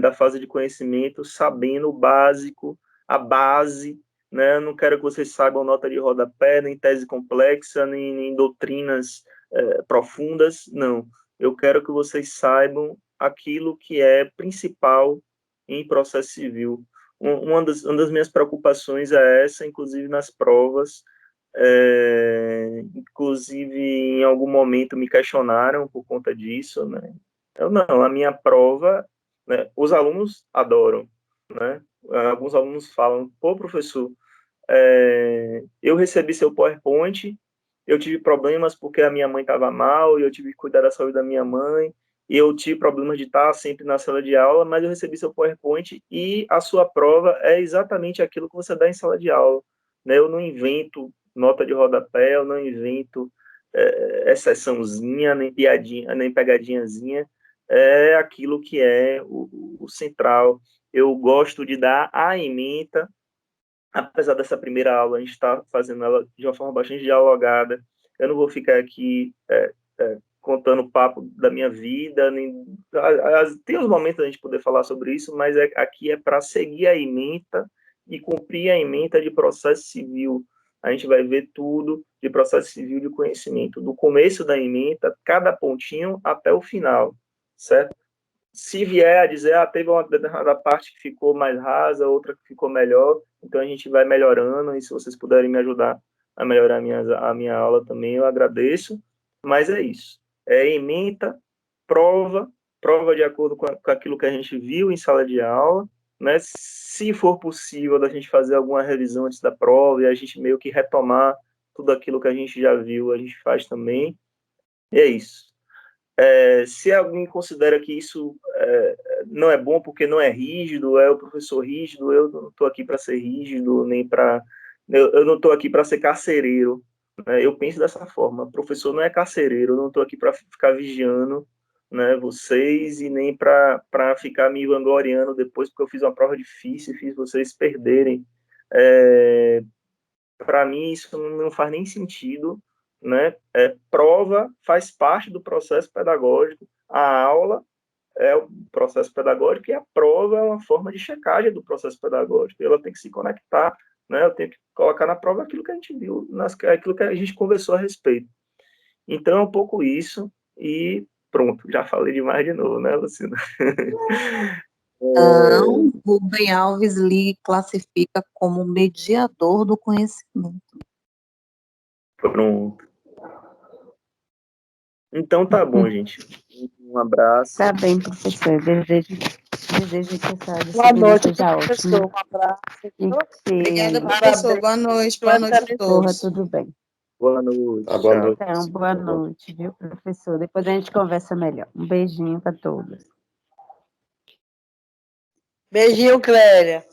da fase de conhecimento, sabendo o básico, a base, né? Eu não quero que vocês saibam nota de rodapé, nem tese complexa, nem doutrinas profundas, não. Eu quero que vocês saibam aquilo que é principal em processo civil. Uma das minhas preocupações é essa, inclusive nas provas. Inclusive, em algum momento me questionaram por conta disso, né? Eu não, a minha prova, né, os alunos adoram, né? Alguns alunos falam, pô, professor, eu recebi seu PowerPoint, eu tive problemas porque a minha mãe estava mal, e eu tive que cuidar da saúde da minha mãe, e eu tive problemas de estar sempre na sala de aula, mas eu recebi seu PowerPoint e a sua prova é exatamente aquilo que você dá em sala de aula, né? Eu não invento nota de rodapé, eu não invento exceçãozinha, nem piadinha, nem pegadinhazinha, é aquilo que é o central. Eu gosto de dar a ementa, apesar dessa primeira aula, a gente está fazendo ela de uma forma bastante dialogada. Eu não vou ficar aqui contando papo da minha vida, tem os momentos da gente poder falar sobre isso, mas aqui é para seguir a ementa e cumprir a ementa de processo civil. A gente vai ver tudo de processo civil de conhecimento, do começo da ementa, cada pontinho até o final, certo? Se vier a dizer, teve uma determinada parte que ficou mais rasa, outra que ficou melhor, então a gente vai melhorando, e se vocês puderem me ajudar a melhorar a minha aula também, eu agradeço, mas é isso. Ementa, prova de acordo com aquilo que a gente viu em sala de aula, né? Se for possível da gente fazer alguma revisão antes da prova e a gente meio que retomar tudo aquilo que a gente já viu, a gente faz também, e é isso. Se alguém considera que isso não é bom porque não é rígido, é o professor rígido, eu não estou aqui para ser rígido, nem para... Eu não estou aqui para ser carcereiro, né? Eu penso dessa forma, o professor não é carcereiro, eu não estou aqui para ficar vigiando né, vocês, e nem para ficar me vangloriando depois, porque eu fiz uma prova difícil e fiz vocês perderem. Para mim, isso não faz nem sentido, né? Prova faz parte do processo pedagógico, a aula é o processo pedagógico e a prova é uma forma de checagem do processo pedagógico. Ela tem que se conectar, né? Eu tenho que colocar na prova aquilo que a gente viu, aquilo que a gente conversou a respeito. Então, é um pouco isso, e pronto, já falei demais de novo, né, Luciana? Não, Rubem Alves lhe classifica como mediador do conhecimento. Pronto. Então, tá bom, gente. Um abraço. Tá bem, professor. Desejo que essa Boa disciplina noite, seja professor. ótima. Um abraço. E Obrigada, que professor. Boa noite a corra todos. tudo bem. Boa noite. Tá, boa Tchau. noite. Então, boa noite, viu, professor? Depois a gente conversa melhor. Um beijinho para todos. Beijinho, Clélia.